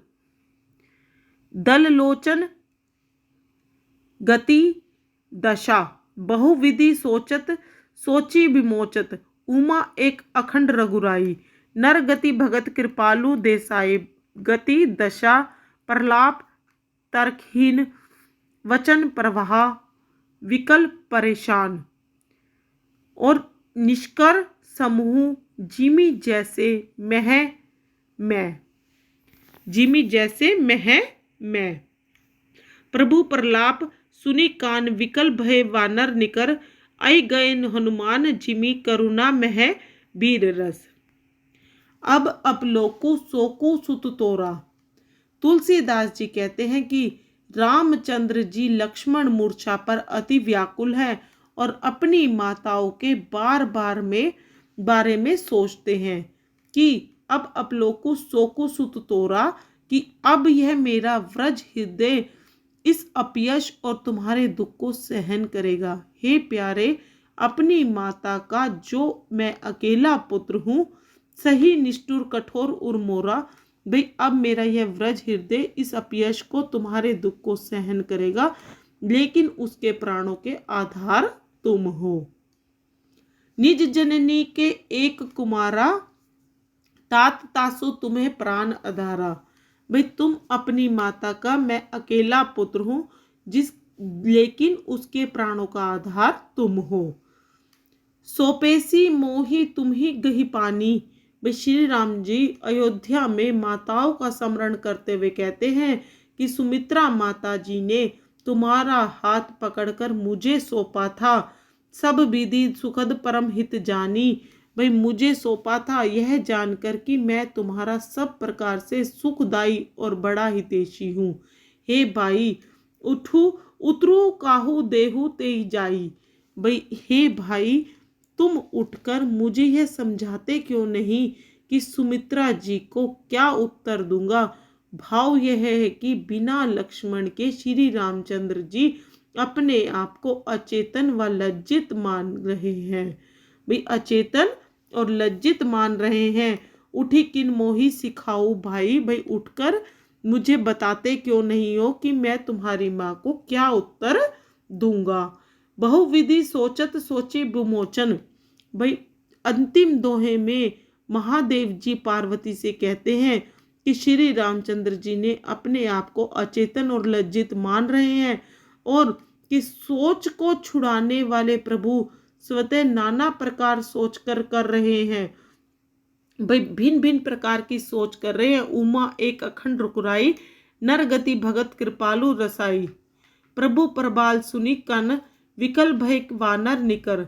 दल लोचन गति दशा, बहुविधि सोचत सोची विमोचत, उमा एक अखंड रघुराई, नर गति भगत कृपालु देसाई। गति दशा प्रलाप तर्कहीन, वचन प्रवाह विकल परेशान, और निष्कर समूह जिमी जैसे मह मैं, जिमी जैसे मैं। प्रभु प्रलाप सुनी कान, विकल भय वानर निकर, आई गए हनुमान जिमी करुणा मह वीर रस। अब अपलोकु सोकु सुत तोरा। तुलसीदास जी कहते हैं कि रामचंद्र जी लक्ष्मण मूर्छा पर अति व्याकुल है और अपनी माताओं के बारे में सोचते हैं कि अब अपलोकु सोकु सुत तोरा, कि अब यह मेरा व्रज हृदय इस अपयश और तुम्हारे दुख को सहन करेगा। हे प्यारे, अपनी माता का जो मैं अकेला पुत्र हूँ, सही निष्ठुर कठोर उर्मोरा, भाई अब मेरा यह व्रज हृदय इस अपयश को तुम्हारे दुख को सहन करेगा, लेकिन उसके प्राणों के आधार तुम हो। निज जननी के एक कुमारा, तात तासु तुम्हें प्राण आधारा। भाई तुम अपनी माता का मैं अकेला पुत्र हूँ, लेकिन उसके प्राणों का आधार तुम हो। सोपेसी मोही तुम ही गही पानी। भाई श्री राम जी अयोध्या में माताओं का स्मरण करते हुए कहते हैं कि सुमित्रा माता जी ने तुम्हारा हाथ पकड़कर मुझे सौंपा था, सब विधि सुखद परम हित जानी। भाई मुझे सौंपा था यह जानकर कि मैं तुम्हारा सब प्रकार से सुखदाई और बड़ा हितैषी हूँ। हे भाई उतरू काहू देहू तेई जाई। भाई हे भाई, तुम उठकर मुझे यह समझाते क्यों नहीं कि सुमित्रा जी को क्या उत्तर दूंगा। भाव यह है कि बिना लक्ष्मण के श्री रामचंद्र जी अपने आप को अचेतन व लज्जित मान रहे हैं। भाई अचेतन और लज्जित मान रहे हैं। उठी किन मोही सिखाऊ भाई, भाई उठकर मुझे बताते क्यों नहीं हो कि मैं तुम्हारी माँ को क्या उत्तर दूंगा। बहुविधि सोचत सोची विमोचन। भाई अंतिम दोहे में महादेव जी पार्वती से कहते हैं कि श्री रामचंद्र जी ने अपने आप को अचेतन और लज्जित मान रहे हैं, और कि सोच को छुड़ाने वाले प्रभु स्वतः नाना प्रकार सोच कर रहे हैं। भाई भिन्न भिन्न प्रकार की सोच कर रहे हैं। उमा एक अखंड रुकुराई, नर गति भगत कृपालु रसाई। प्रभु प्रबाल सुनी कन, विकल भय वानर निकर।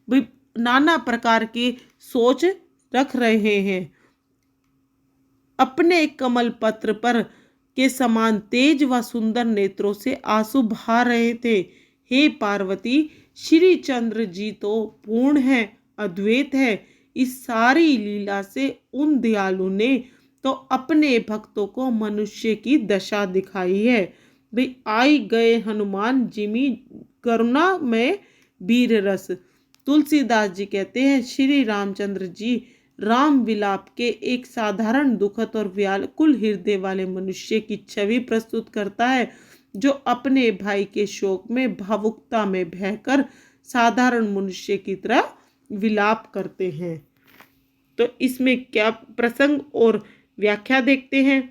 भाई नाना प्रकार की सोच रख रहे हैं। अपने कमल पत्र पर के समान तेज व सुंदर नेत्रों से आंसू बहा रहे थे। हे पार्वती, श्री चंद्र जी तो पूर्ण है, अद्वैत है। इस सारी लीला से उन दयालु ने तो अपने भक्तों को मनुष्य की दशा दिखाई है। भाई आई गए हनुमान जिमी करुणा में वीर रस। तुलसीदास जी कहते हैं श्री रामचंद्र जी राम विलाप के एक साधारण दुखद और व्याकुल हृदय वाले मनुष्य की छवि प्रस्तुत करता है, जो अपने भाई के शोक में भावुकता में बहकर साधारण मनुष्य की तरह विलाप करते हैं। तो इसमें क्या प्रसंग और व्याख्या देखते हैं।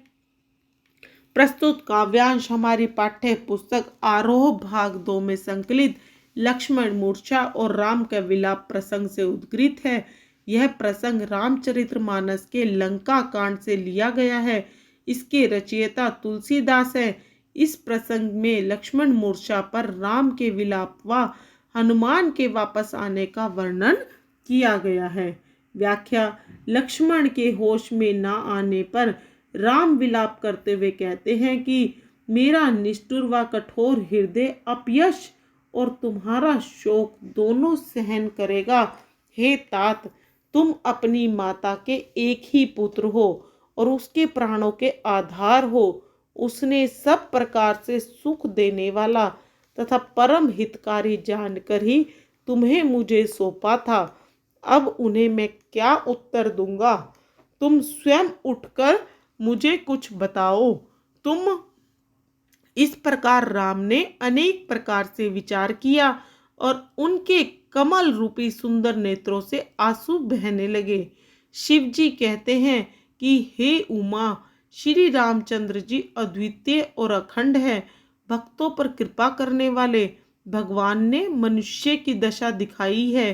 प्रस्तुत काव्यांश हमारी पाठ्य पुस्तक आरोह भाग 2 में संकलित लक्ष्मण मूर्छा और राम का विलाप प्रसंग से उद्गृत है। यह प्रसंग रामचरितमानस के लंका कांड से लिया गया है। इसके रचयिता तुलसीदास है। इस प्रसंग में लक्ष्मण मूर्छा पर राम के विलाप व हनुमान के वापस आने का वर्णन किया गया है। व्याख्या। लक्ष्मण के होश में न आने पर राम विलाप करते हुए कहते हैं कि मेरा निष्ठुर व कठोर हृदय अपयश और तुम्हारा शोक दोनों सहन करेगा। हे तात, तुम अपनी माता के एक ही पुत्र हो और उसके प्राणों के आधार हो। उसने सब प्रकार से सुख देने वाला तथा परम हितकारी जानकर ही तुम्हें मुझे सौंपा था। अब उन्हें मैं क्या उत्तर दूंगा? तुम स्वयं उठकर मुझे कुछ बताओ। तुम इस प्रकार राम ने अनेक प्रकार से विचार किया और उनके कमल रूपी सुंदर नेत्रों से आंसू बहने लगे। शिव जी कहते हैं कि हे उमा, श्री रामचंद्र जी अद्वितीय और अखंड है, भक्तों पर कृपा करने वाले। भगवान ने मनुष्य की दशा दिखाई है।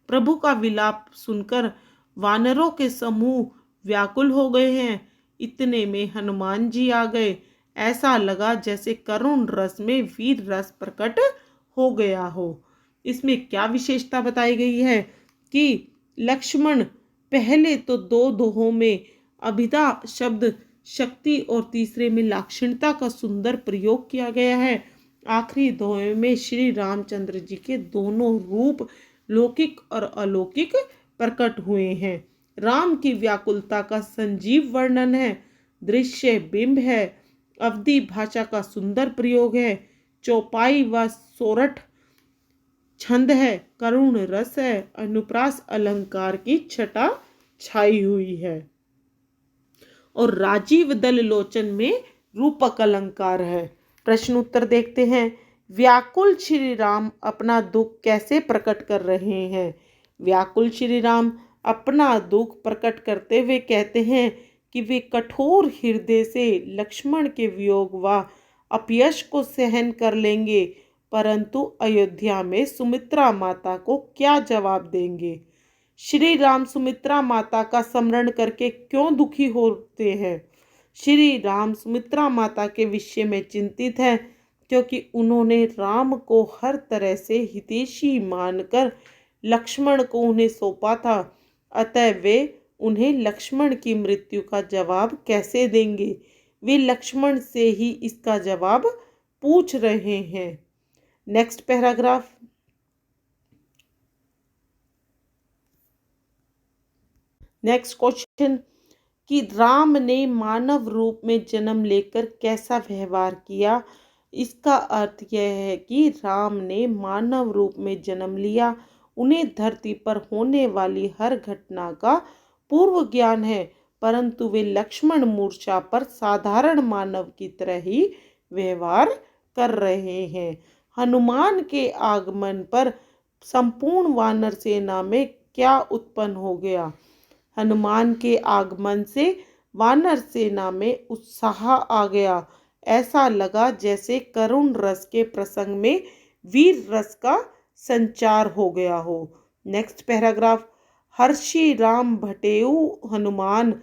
प्रभु का विलाप सुनकर वानरों के समूह व्याकुल हो गए हैं। इतने में हनुमान जी आ गए। ऐसा लगा जैसे करुण रस में वीर रस प्रकट हो गया हो। इसमें क्या विशेषता बताई गई है कि लक्ष्मण, पहले तो दो दोहों में अभिधा शब्द शक्ति और तीसरे में लाक्षणिकता का सुंदर प्रयोग किया गया है। आखिरी दोहे में श्री रामचंद्र जी के दोनों रूप लौकिक और अलौकिक प्रकट हुए हैं। राम की व्याकुलता का संजीव वर्णन है। दृश्य बिंब है। अवधि भाषा का सुंदर प्रयोग है। चौपाई व सोरठ छंद है। करुण रस है। अनुप्रास अलंकार की छटा छाई हुई है और राजीव दल लोचन में रूपक अलंकार है। प्रश्न उत्तर देखते हैं। व्याकुल श्री राम अपना दुख कैसे प्रकट कर रहे हैं? व्याकुल श्री राम अपना दुख प्रकट करते हुए कहते हैं कि वे कठोर हृदय से लक्ष्मण के वियोग व अपयश को सहन कर लेंगे, परंतु अयोध्या में सुमित्रा माता को क्या जवाब देंगे? श्री राम सुमित्रा माता का स्मरण करके क्यों दुखी होते हैं? श्री राम सुमित्रा माता के विषय में चिंतित हैं क्योंकि उन्होंने राम को हर तरह से हितैषी मानकर लक्ष्मण को उन्हें सौंपा था। अतः वे उन्हें लक्ष्मण की मृत्यु का जवाब कैसे देंगे? वे लक्ष्मण से ही इसका जवाब पूछ रहे हैं। Next paragraph. नेक्स्ट क्वेश्चन कि राम ने मानव रूप में जन्म लेकर कैसा व्यवहार किया? इसका अर्थ यह है कि राम ने मानव रूप में जन्म लिया। उन्हें धरती पर होने वाली हर घटना का पूर्व ज्ञान है, परंतु वे लक्ष्मण मूर्छा पर साधारण मानव की तरह ही व्यवहार कर रहे हैं। हनुमान के आगमन पर संपूर्ण वानर सेना में क्या उत्पन्न हो गया? हनुमान के आगमन से वानर सेना में उत्साह आ गया। ऐसा लगा जैसे करुण रस के प्रसंग में वीर रस का संचार हो गया हो। Next paragraph. हर्षि राम भटेउ हनुमान,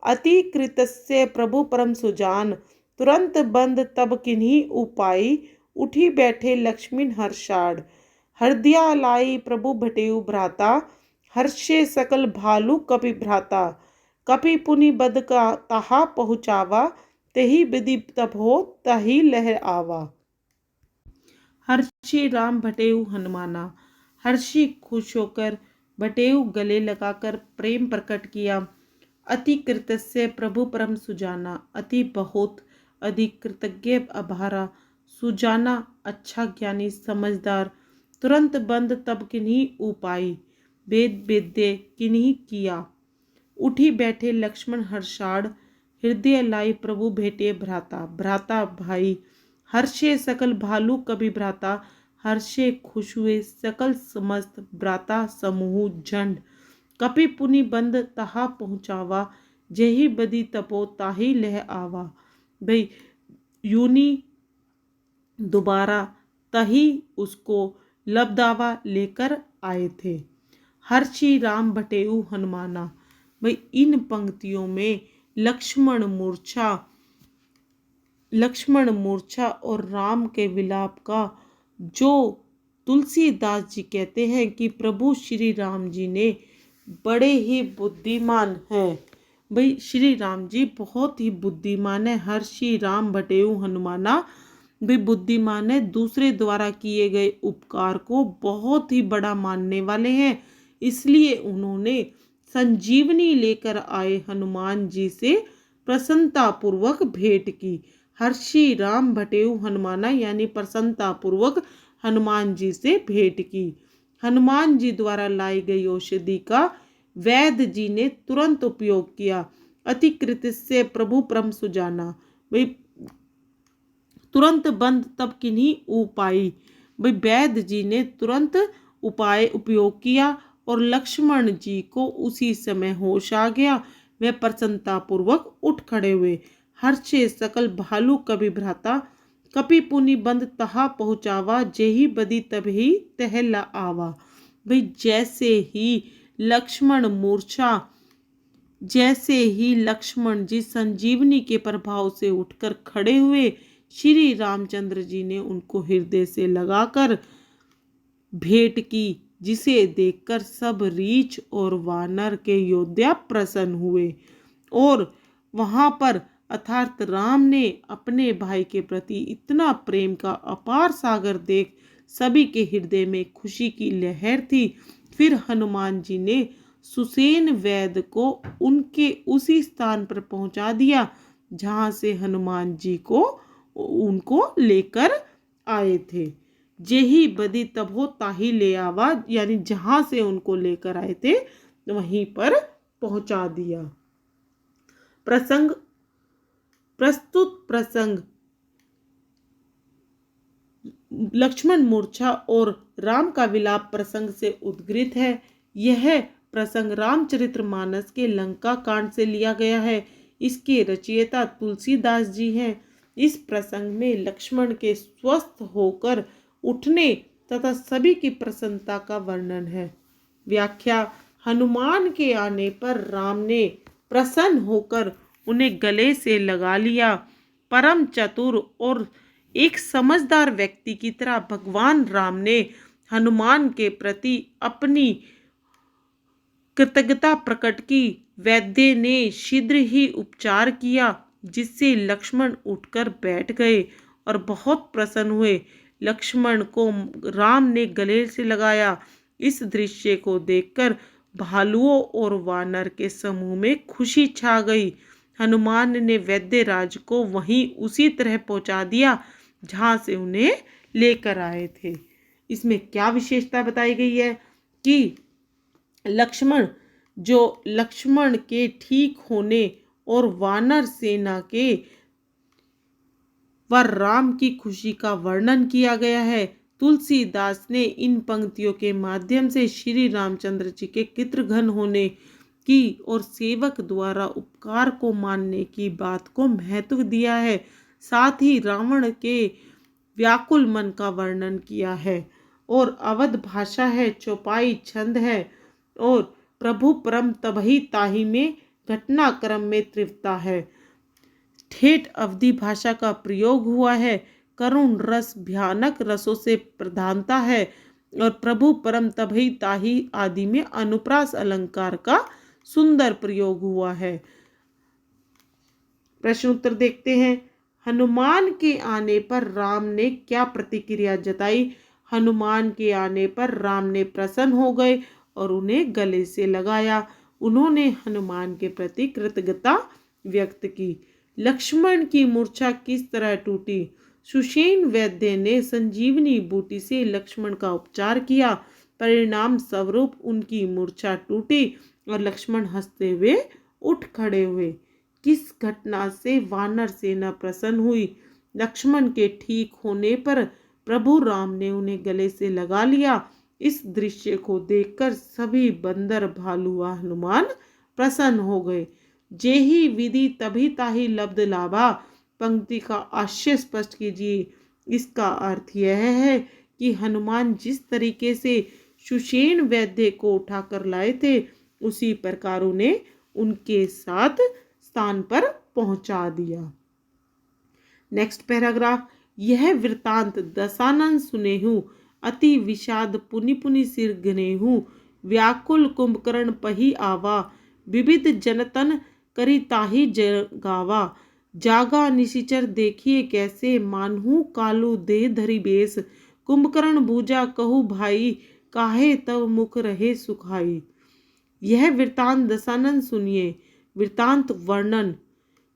अति कृतस्य प्रभु परम सुजान, तुरंत बंद तब किन्हीं उपाई, उठी बैठे लक्ष्मण हर्षाड। हृदया लाई प्रभु भटेउ भ्राता, हर्षे सकल भालू कपि भ्राता, कपि पुनि बद का तहा पहुँचावा, तेहि विधि तब हो तही लह आवा। हर्षि राम भटेउ हनुमाना। हर्षि खुश होकर भटेउ गले लगाकर प्रेम प्रकट किया। अति कृतस्य प्रभु परम सुजाना, अति बहुत अधिक कृतज्ञ अभारा, सुजाना अच्छा ज्ञानी समझदार, तुरंत बंद तब किन्हीं उपाई, वेद वेद्य किन्हीं किया, उठी बैठे लक्ष्मण हर्षाड़, हृदय लाई प्रभु भेटे भ्राता, भ्राता भाई, हर्षे सकल भालू कभी भ्राता, हर्षे खुश हुए सकल समस्त भ्राता समूह झंड, कपि पुनि बंद तहा पहुँचावा, जेहि बदी तपो ताही लह आवा। भाई यूनी दोबारा तही उसको लबदावा लेकर आए थे। हर्षि राम भटेउ हनुमाना। भाई इन पंक्तियों में लक्ष्मण मूर्छा और राम के विलाप का जो तुलसीदास जी कहते हैं कि प्रभु श्री राम जी ने बड़े ही बुद्धिमान हैं। भाई श्री राम जी बहुत ही बुद्धिमान है। हर्षि राम भटेउ हनुमाना, भी बुद्धिमान है, दूसरे द्वारा किए गए उपकार को बहुत ही बड़ा मानने वाले हैं, इसलिए उन्होंने संजीवनी लेकर आए हनुमान जी से प्रसन्नता पूर्वक भेंट की। हर्षि राम भटेऊ हनुमाना यानी प्रसन्नता पूर्वक हनुमान जी से भेंट की। हनुमान जी द्वारा लाई गई औषधि का वैद्य जी ने तुरंत उपयोग किया। अति कृत्य से प्रभु परम सुजाना, भाई तुरंत बंद तब किन्हीं उपाय, भाई वैद्य जी ने तुरंत उपाय उपयोग किया और लक्ष्मण जी को उसी समय होश आ गया। वे प्रसन्नता पूर्वक उठ खड़े हुए। हर्षे सकल भालू कवि भ्राता, कपि पुनि बंद तहा पहुँचावा, जेहि बदी तभी तहला आवा। भाई जैसे ही लक्ष्मण जी संजीवनी के प्रभाव से उठकर खड़े हुए, श्री रामचंद्र जी ने उनको हृदय से लगाकर भेंट की, जिसे देखकर सब रीछ और वानर के योद्धा प्रसन्न हुए। और वहां पर अर्थात राम ने अपने भाई के प्रति इतना प्रेम का अपार सागर देख सभी के हृदय में खुशी की लहर थी। फिर हनुमान जी ने सुसेन वैद्य को उनके उसी स्थान पर पहुंचा दिया जहां से हनुमान जी को उनको लेकर आए थे। जेही बदी तबो ताही ले आवा, यानी जहां से उनको लेकर आए थे वहीं पर पहुंचा दिया। प्रस्तुत प्रसंग लक्ष्मण मूर्छा और राम का विलाप प्रसंग से उद्गृत है। यह प्रसंग रामचरितमानस के लंका कांड से लिया गया है। इसके रचयिता तुलसीदास जी हैं। इस प्रसंग में लक्ष्मण के स्वस्थ होकर उठने तथा सभी की प्रसन्नता का वर्णन है। व्याख्या: हनुमान के आने पर राम ने प्रसन्न होकर उन्हें गले से लगा लिया। परम चतुर और एक समझदार व्यक्ति की तरह भगवान राम ने हनुमान के प्रति अपनी कृतज्ञता प्रकट की। वैद्य ने शीघ्र ही उपचार किया, जिससे लक्ष्मण उठकर बैठ गए और बहुत प्रसन्न हुए। लक्ष्मण को राम ने गले से लगाया। इस दृश्य को देखकर भालुओं और वानर के समूह में खुशी छा गई। हनुमान ने वैद्य राज को वहीं उसी तरह पहुंचा दिया जहां से उन्हें लेकर आए थे। इसमें क्या विशेषता बताई गई है कि लक्ष्मण के ठीक होने और वानर सेना के व राम की खुशी का वर्णन किया गया है। तुलसीदास ने इन पंक्तियों के माध्यम से श्री रामचंद्र जी के कृतघ्न होने की और सेवक द्वारा उपकार को मानने की बात को महत्व दिया है। साथ ही रावण के व्याकुल मन का वर्णन किया है। और अवध भाषा है, चौपाई छंद है और प्रभु परम तबही ताही में घटनाक्रम में तीव्रता है। ठेठ अवधि भाषा का प्रयोग हुआ है। करुण रस भयानक रसों से प्रधानता है और प्रभु परम तबही ताही आदि में अनुप्रास अलंकार का सुंदर प्रयोग हुआ है। प्रश्न उत्तर देखते हैं। हनुमान के आने पर राम ने क्या प्रतिक्रिया जताई? हनुमान के आने पर राम ने प्रसन्न हो गए और उन्हें गले से लगाया। उन्होंने हनुमान के प्रति कृतज्ञता व्यक्त की। लक्ष्मण की मूर्छा किस तरह टूटी? सुसेन वैद्य ने संजीवनी बूटी से लक्ष्मण का उपचार किया। परिणाम स्वरूप उनकी मूर्छा टूटी और लक्ष्मण हंसते हुए उठ खड़े हुए। किस घटना से वानर सेना प्रसन्न हुई? लक्ष्मण के ठीक होने पर प्रभु राम ने उन्हें गले से लगा लिया। इस दृश्य को देखकर सभी बंदर भालू व हनुमान प्रसन्न हो गए। जेहि विधि तभी ताही लब्ध लाभा पंक्ति का आशय स्पष्ट कीजिए। इसका अर्थ यह है कि हनुमान जिस तरीके से सुसेन वैद्य को उठाकर लाए थे, उसी प्रकार उन्हें उनके साथ स्थान पर पहुंचा दिया। Next paragraph. यह वृतांत दशानन सुनेहु, अति विषाद पुनि पुनि सिर गनेहु, व्याकुल कुंभकर्ण पही आवा, विविध जनतन करी ताही जगावा, जागा निशिचर देखिए कैसे, मानहु कालू देह धरी बेस, कुंभकर्ण बूझा कहू भाई, काहे तब मुख रहे सुखाई। यह वृतांत दशानन सुनिए। वृतांत वर्णन।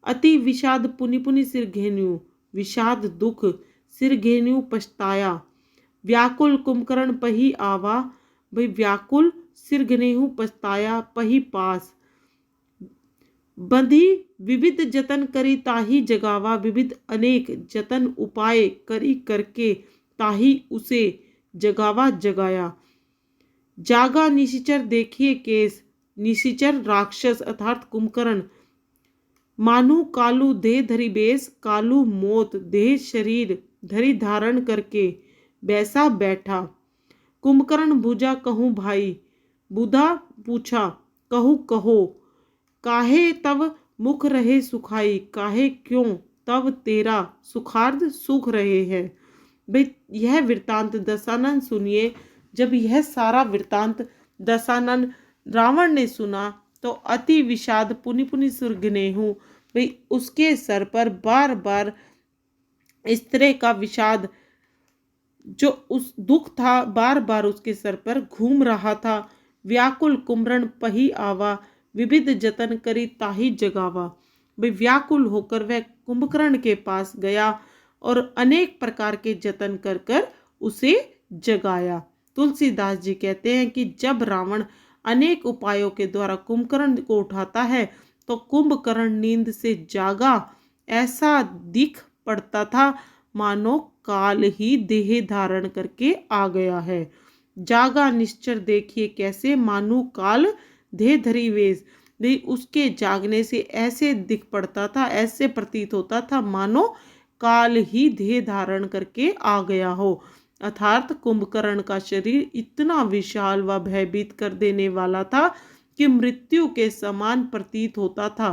अति विषाद पुनि पुनि सिर घेन्यु, विषाद दुख सिर घेन्यु पछताया। व्याकुल कुंभकर्ण पही आवा, भाई व्याकुल सिर घनेहु पछताया पही पास। बंधी विविध जतन करी ताही जगावा, विविध अनेक जतन उपाय करी करके ताही उसे जगावा जगाया। जागा निशिचर देखिए केस, निशिचर राक्षस अर्थात कुंभकर्ण। मानु कालू देह धरी बेस, कालू मोत देह शरीर धरी धारण करके बैसा बैठा। कुंभकर्ण बूझा कहूँ भाई, बुधा पूछा कहूँ कहो, काहे तब मुख रहे सुखाई, काहे क्यों तब तेरा सुखार्थ सुख रहे हैं। भाई यह वृतांत दशानन सुनिए। जब यह सारा वृतांत दशानन रावण ने सुना तो अति विषाद पुनि पुनि सुर घनेहु, भाई उसके सर पर बार बार इस तरह का विषाद जो उस दुख था बार बार उसके सर पर घूम रहा था। व्याकुल कुंभकर्ण पही आवा, विविध जतन करी ताही जगावा। भाई व्याकुल होकर वह कुंभकर्ण के पास गया और अनेक प्रकार के जतन कर कर उसे जगाया। तुलसीदास जी कहते हैं कि जब रावण अनेक उपायों के द्वारा कुंभकर्ण को उठाता है तो कुंभकर्ण नींद से जागा ऐसा दिख पड़ता था मानो काल ही देह धारण करके आ गया है। जागा निश्चर देखिए कैसे, मानो काल देह धरी वेश। उसके जागने से ऐसे दिख पड़ता था, ऐसे प्रतीत होता था मानो काल ही देह धारण करके आ गया हो। अर्थात कुंभकर्ण का शरीर इतना विशाल व भयभीत कर देने वाला था कि मृत्यु के समान प्रतीत होता था।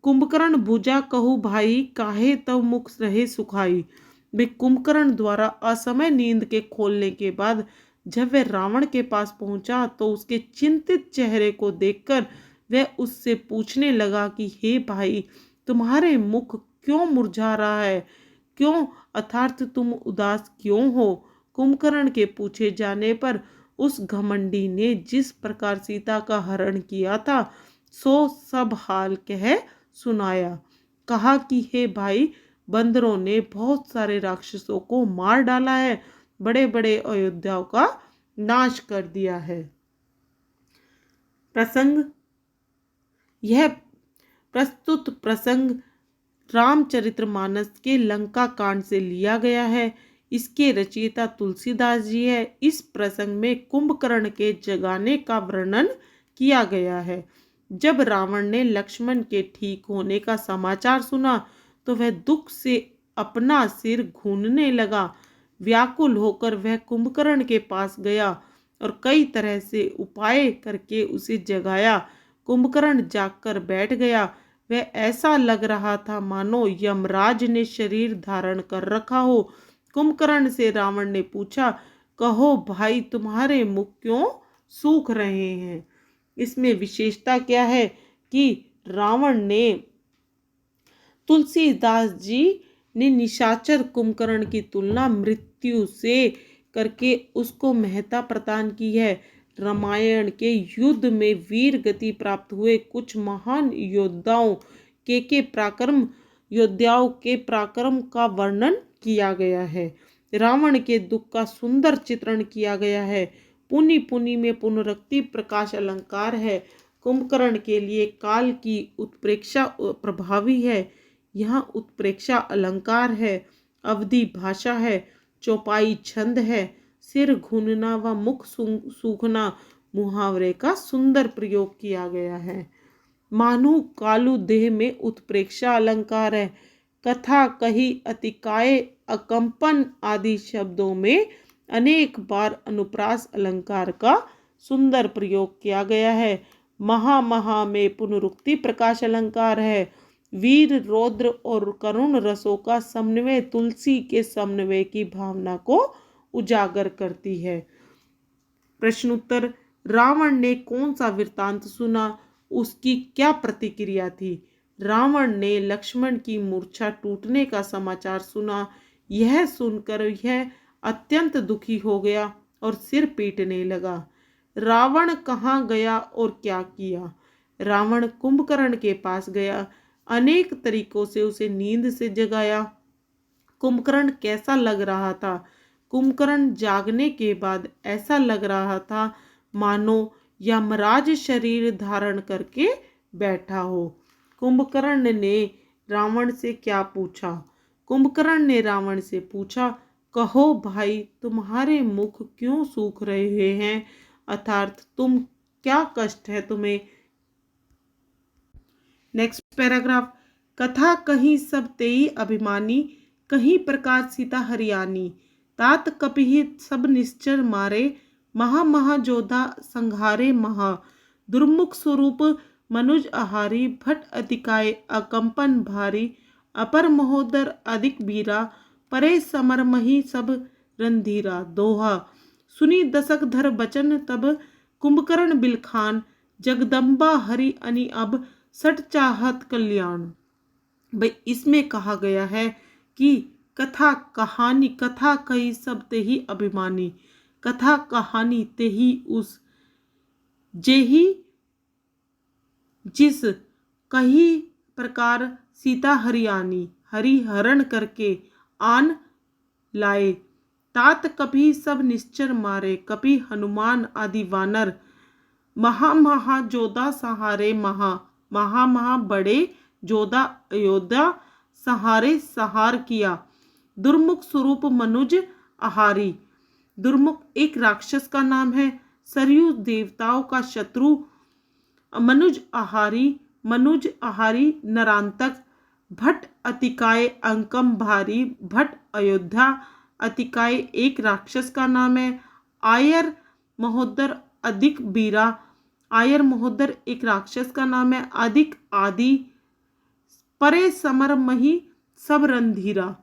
कुंभकर्ण बूझा कहू भाई, काहे तब मुख रहे सुखाई। वे कुंभकर्ण द्वारा असमय नींद के खोलने के बाद जब वह रावण के पास पहुंचा तो उसके चिंतित चेहरे को देखकर वह उससे पूछने लगा कि हे भाई, तुम्हारे मुख क्यों मुरझा रहा है, क्यों अर्थात तुम उदास क्यों हो। कुंभकर्ण के पूछे जाने पर उस घमंडी ने जिस प्रकार सीता का हरण किया था सो सब हाल कह सुनाया। कहा कि हे भाई, बंदरों ने बहुत सारे राक्षसों को मार डाला है, बड़े बड़े अयोध्या का नाश कर दिया है। प्रसंग। यह प्रस्तुत प्रसंग रामचरितमानस के लंका कांड से लिया गया है। इसके रचयिता तुलसीदास जी है। इस प्रसंग में कुंभकर्ण के जगाने का वर्णन किया गया है। जब रावण ने लक्ष्मण के ठीक होने का समाचार सुना तो वह दुख से अपना सिर घूनने लगा। व्याकुल होकर वह कुंभकर्ण के पास गया और कई तरह से उपाय करके उसे जगाया। कुंभकर्ण जागकर बैठ गया। वह ऐसा लग रहा था मानो यमराज ने शरीर धारण कर रखा हो। कुंभकर्ण से रावण ने पूछा, कहो भाई, तुम्हारे मुख क्यों सूख रहे हैं। इसमें विशेषता क्या है कि रावण ने तुलसीदास जी ने निशाचर कुंभकर्ण की तुलना मृत्यु से करके उसको महत्ता प्रदान की है। रामायण के युद्ध में वीर गति प्राप्त हुए कुछ महान योद्धाओं के पराक्रम का वर्णन किया गया है। रावण के दुख का सुंदर चित्रण किया गया है। पुनि पुनि में पुनरुक्ति प्रकाश अलंकार है। कुंभकर्ण के लिए काल की उत्प्रेक्षा प्रभावी है। यहाँ उत्प्रेक्षा अलंकार है, अवधि भाषा है, चौपाई छंद है, सिर घूनना व मुख सूखना मुहावरे का सुंदर प्रयोग किया गया है। मानु कालू देह में उत्प्रेक्षा अलंकार है। कथा कही अतिकाय अकंपन आदि शब्दों में अनेक बार अनुप्रास अलंकार का सुंदर प्रयोग किया गया है। महा में पुनरुक्ति प्रकाश अलंकार है। वीर रौद्र और करुण रसों का समन्वय तुलसी के समन्वय की भावना को उजागर करती है। प्रश्नोत्तर। रावण ने कौन सा वृत्तांत सुना, उसकी क्या प्रतिक्रिया थी। रावण ने लक्ष्मण की मूर्छा टूटने का समाचार सुना। यह सुनकर यह अत्यंत दुखी हो गया और सिर पीटने लगा। रावण कहाँ गया और क्या किया। रावण कुंभकर्ण के पास गया, अनेक तरीकों से उसे नींद से जगाया। कुंभकर्ण कैसा लग रहा था। कुंभकर्ण जागने के बाद ऐसा लग रहा था मानो यमराज शरीर धारण करके बैठा हो। कुंभकर्ण ने रावण से क्या पूछा। कुंभकर्ण ने रावण से पूछा, कहो भाई, तुम्हारे मुख क्यों सूख रहे हैं, अर्थात तुम क्या कष्ट है तुम्हें। Next paragraph. कथा कहीं सब तेई अभिमानी, कहीं प्रकाश सीता हरियाणी। तात कपिहि सब निश्चर मारे, महा महा जोधा संघारे महा। दुर्मुख स्वरूप मनुज आहारी, भट अतिकाय अकंपन भारी। अपर महोदर अधिक बीरा, परे समर मही सब रणधीरा। दोहा। सुनी दशक धर बचन तब, कुंभकर्ण बिलखान। जगदम्बा हरि अनि अब, सट चाहत कल्याण। भाई इसमें कहा गया है कि कथा कहानी, कथा कही सब ते ही अभिमानी, कथा कहानी ते ही उस जेही जिस कही प्रकार सीता हरियाणी, हरि हरण करके आन लाए। तात कभी सब निश्चर मारे, कभी हनुमान आदि वानर। महा महा जोधा सहारे महा, महा महा बड़े जोधा अयोध्या सहारे सहार किया। दुर्मुख स्वरूप मनुज आहारी। दुर्मुख एक राक्षस का नाम है, सरयू देवताओं का शत्रु। मनुज आहारी, मनुज आहारी नरांतक। भट अतिकाय अंकम भारी, भट अयोध्या। अतिकाय एक राक्षस का नाम है। आयर महोदर अधिक बीरा, आयर महोदर एक राक्षस का नाम है। अधिक आदि। परे समर मही सब रणधीरा,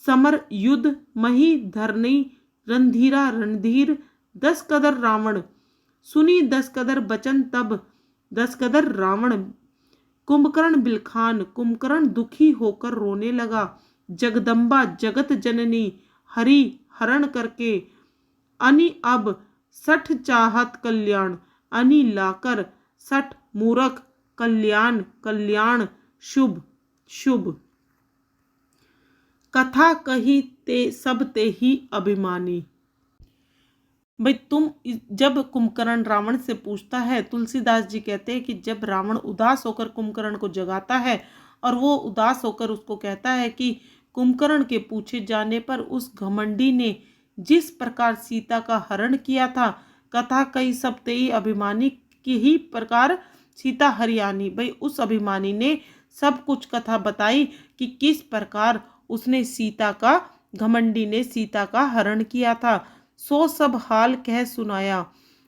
समर युद्ध, मही धरनी, रणधीरा रणधीर। दस कदर रावण। सुनी दस कदर बचन तब, दस कदर रावण। कुंभकर्ण बिलखान, कुंभकर्ण दुखी होकर रोने लगा। जगदम्बा जगत जननी, हरि हरण करके। अनि अब सठ चाहत कल्याण, अनि लाकर। सठ मूरख, कल्याण कल्याण शुभ शुभ। कथा कही ते सब ते ही अभिमानी। भाई तुम, जब कुंभकर्ण रावण से पूछता है, तुलसीदास जी कहते हैं कि जब रावण उदास होकर कुंभकर्ण को जगाता है और वो उदास होकर उसको कहता है कि कुंभकर्ण के पूछे जाने पर उस घमंडी ने जिस प्रकार सीता का हरण किया था, कथा कई सब तेई अभिमानी की ही प्रकार सीता हरियाणी। भाई उस अभिमानी ने सब कुछ कथा बताई कि किस प्रकार उसने सीता का, घमंडी ने सीता का हरण किया था। सो सब हाल कह सुनाया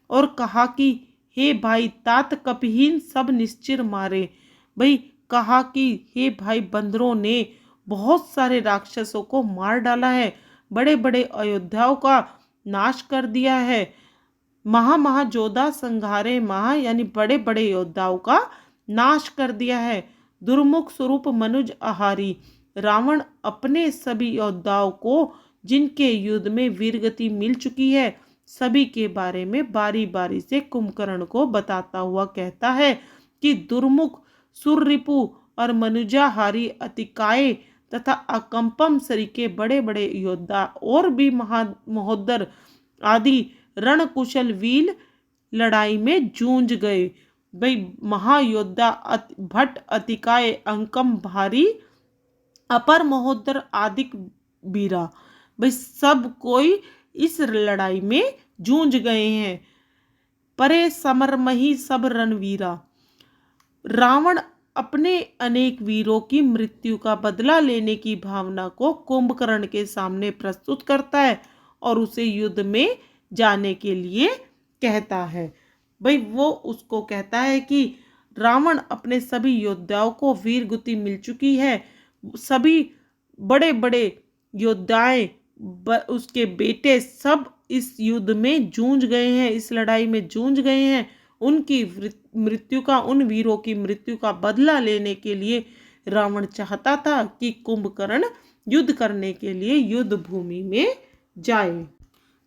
और कहा कि हे भाई, तात कपिहीन सब निश्चिर मारे। भाई कहा कि हे भाई, बंदरों ने बहुत सारे राक्षसों को मार डाला है, बड़े बड़े अयोध्याओं का नाश कर दिया है। महा महा जोधा संघारे महा, यानी बड़े बड़े योद्धाओं का नाश कर दिया है। दुर्मुख स्वरूप मनुज आहारी। रावण अपने सभी योद्धाओं को, जिनके युद्ध में वीरगति मिल चुकी है, सभी के बारे में बारी बारी से कुंभकर्ण को बताता हुआ कहता है कि दुर्मुख, सुररिपु और मनुजाहारी, अतिकाय तथा अकंपम सरी के बड़े बड़े योद्धा और भी महोदर आदि रणकुशल वीर लड़ाई में जूझ गए। भाई महायोद्धा भट्ट अतिकाय अंकम भारी, अपर महोदर आदिक बीरा। भाई सब कोई इस लड़ाई में जूझ गए हैं। परे समर मही सब रणवीरा। रावण अपने अनेक वीरों की मृत्यु का बदला लेने की भावना को कुंभकर्ण के सामने प्रस्तुत करता है और उसे युद्ध में जाने के लिए कहता है। भाई वो उसको कहता है कि रावण अपने सभी योद्धाओं को वीर गति मिल चुकी है, सभी बड़े बड़े योद्धाएं, उसके बेटे सब इस युद्ध में जूझ गए हैं, इस लड़ाई में जूझ गए हैं उनकी मृत्यु का, उन वीरों की मृत्यु का बदला लेने के लिए रावण चाहता था कि कुंभकर्ण युद्ध करने के लिए युद्ध भूमि में जाए।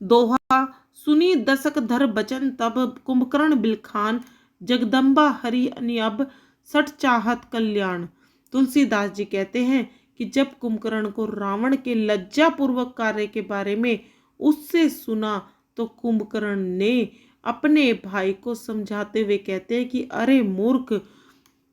दोहा सुनी दशक धर बचन तब, कुंभकर्ण बिलखान जगदम्बा हरि अनिअब सठ चाहत कल्याण। तुलसीदास जी कहते हैं कि जब कुंभकर्ण को रावण के लज्जापूर्वक कार्य के बारे में उससे सुना तो कुंभकर्ण ने अपने भाई को समझाते हुए कहते हैं कि अरे मूर्ख,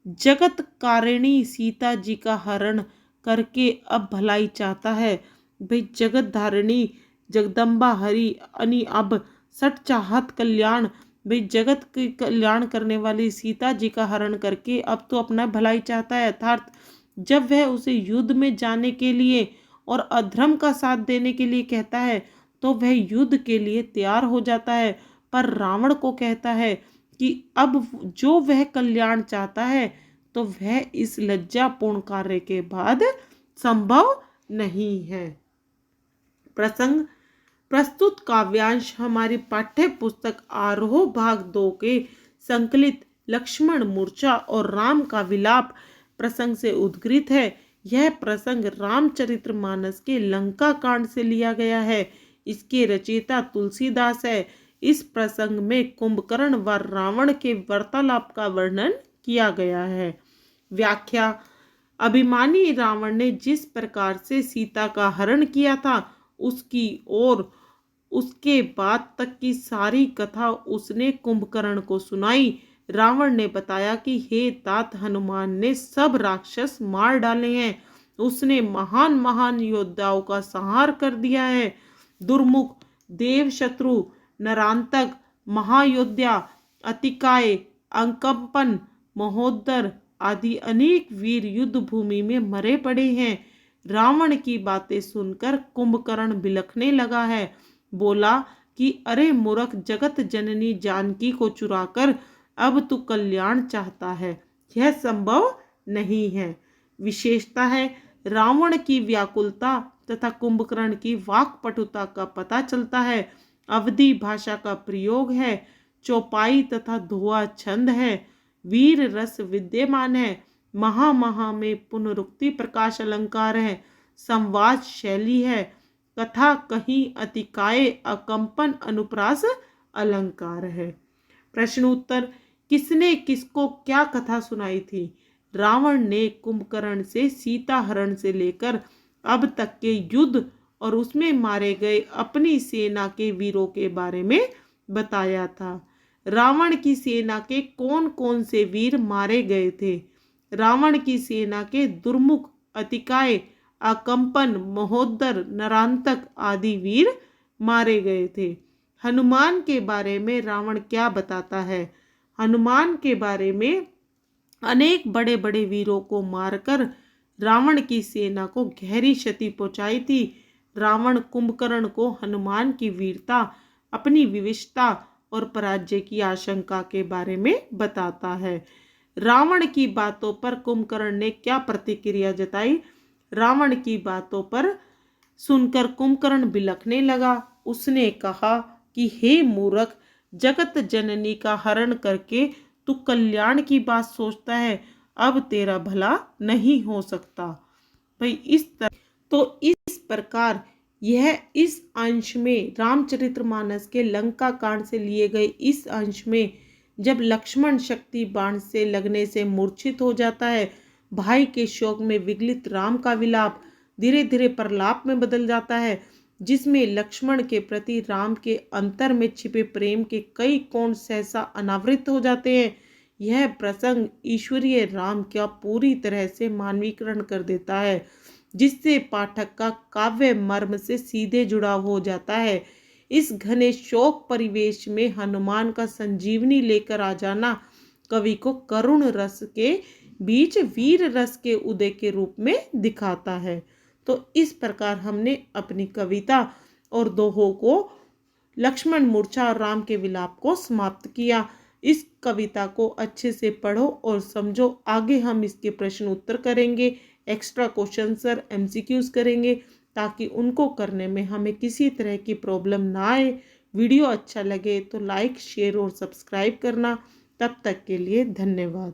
जगत कारिणी सीता जी का हरण करके अब भलाई चाहता है। भाई जगत धारिणी जगदम्बा हरि अनि अब सठ चाहत कल्याण, भाई जगत के कल्याण करने वाली सीता जी का हरण करके अब तो अपना भलाई चाहता है। अर्थात जब वह उसे युद्ध में जाने के लिए और अधर्म का साथ देने के लिए कहता है तो वह युद्ध के लिए तैयार हो जाता है, पर रावण को कहता है कि अब जो वह कल्याण चाहता है तो वह इस लज्जापूर्ण कार्य के बाद संभव नहीं है। प्रसंग प्रस्तुत काव्यांश हमारी पाठ्य पुस्तक आरोह भाग 2 के संकलित लक्ष्मण मूर्छा और राम का विलाप प्रसंग से उद्गृत है। यह प्रसंग रामचरितमानस के लंका कांड से लिया गया है। इसके रचयिता तुलसीदास है। इस प्रसंग में कुंभकर्ण व रावण के वार्तालाप का वर्णन किया गया है। व्याख्या अभिमानी रावण ने जिस प्रकार से सीता का हरण किया था उसकी और उसके बाद तक की सारी कथा उसने कुंभकर्ण को सुनाई। रावण ने बताया कि हे तात, हनुमान ने सब राक्षस मार डाले हैं। उसने महान महान योद्धाओं का संहार कर दिया है। दुर्मुख, देव शत्रु, नरांतक, महायोद्धा, अतिकाय, अंकंपन, महोदर आदि अनेक वीर युद्ध भूमि में मरे पड़े हैं। रावण की बातें सुनकर कुंभकर्ण बिलखने लगा है। बोला कि अरे मूर्ख, जगत जननी जानकी को चुराकर अब तू कल्याण चाहता है, यह संभव नहीं है। विशेषता है रावण की व्याकुलता तथा कुंभकर्ण की वाक्पटुता का पता चलता है। अवधी भाषा का प्रयोग है, चौपाई तथा धोआ छंद है, वीर रस विद्यमान है, महा में पुनरुक्ति प्रकाश अलंकार है, संवाद शैली है, कथा कहीं अतिकाय अकंपन अनुप्रास अलंकार है। प्रश्न उत्तर किसने किसको क्या कथा सुनाई थी? रावण ने कुंभकर्ण से सीता हरण से लेकर अब तक के युद्ध और उसमें मारे गए अपनी सेना के वीरों के बारे में बताया था। रावण की सेना के कौन कौन से वीर मारे गए थे? रावण की सेना के दुर्मुख, अतिकाय, अकंपन, महोदर, नरांतक आदि वीर मारे गए थे। हनुमान के बारे में रावण क्या बताता है? हनुमान के बारे में अनेक बड़े बड़े वीरों को मारकर रावण की सेना को गहरी क्षति पहुंचाई थी। रावण कुंभकर्ण को हनुमान की वीरता, अपनी विविधता और पराजय की आशंका के बारे में बताता है। रावण की बातों पर कुंभकर्ण ने क्या प्रतिक्रिया जताई? रावण की बातों पर सुनकर कुंभकर्ण बिलखने लगा। उसने कहा कि हे मूर्ख, जगत जननी का हरण करके तू कल्याण की बात सोचता है, अब तेरा भला नहीं हो सकता। भाई इस प्रकार यह इस अंश में रामचरितमानस के लंका कांड से लिए गए इस अंश में जब लक्ष्मण शक्ति बाण से लगने से मूर्छित हो जाता है, भाई के शोक में विगलित राम का विलाप धीरे धीरे प्रलाप में बदल जाता है, जिसमें लक्ष्मण के प्रति राम के अंतर में छिपे प्रेम के कई कोण सहसा अनावृत हो जाते हैं। यह प्रसंग ईश्वरीय राम का पूरी तरह से मानवीकरण कर देता है, जिससे पाठक का काव्य मर्म से सीधे जुड़ाव हो जाता है। इस घने शोक परिवेश में हनुमान का संजीवनी लेकर आ जाना कवि को करुण रस के बीच वीर रस के उदय के रूप में दिखाता है। तो इस प्रकार हमने अपनी कविता और दोहों को लक्ष्मण मूर्छा और राम के विलाप को समाप्त किया। इस कविता को अच्छे से पढ़ो और समझो। आगे हम इसके प्रश्न उत्तर करेंगे, एक्स्ट्रा क्वेश्चन सर MCQs करेंगे, ताकि उनको करने में हमें किसी तरह की प्रॉब्लम ना आए। वीडियो अच्छा लगे तो लाइक शेयर और सब्सक्राइब करना। तब तक के लिए धन्यवाद।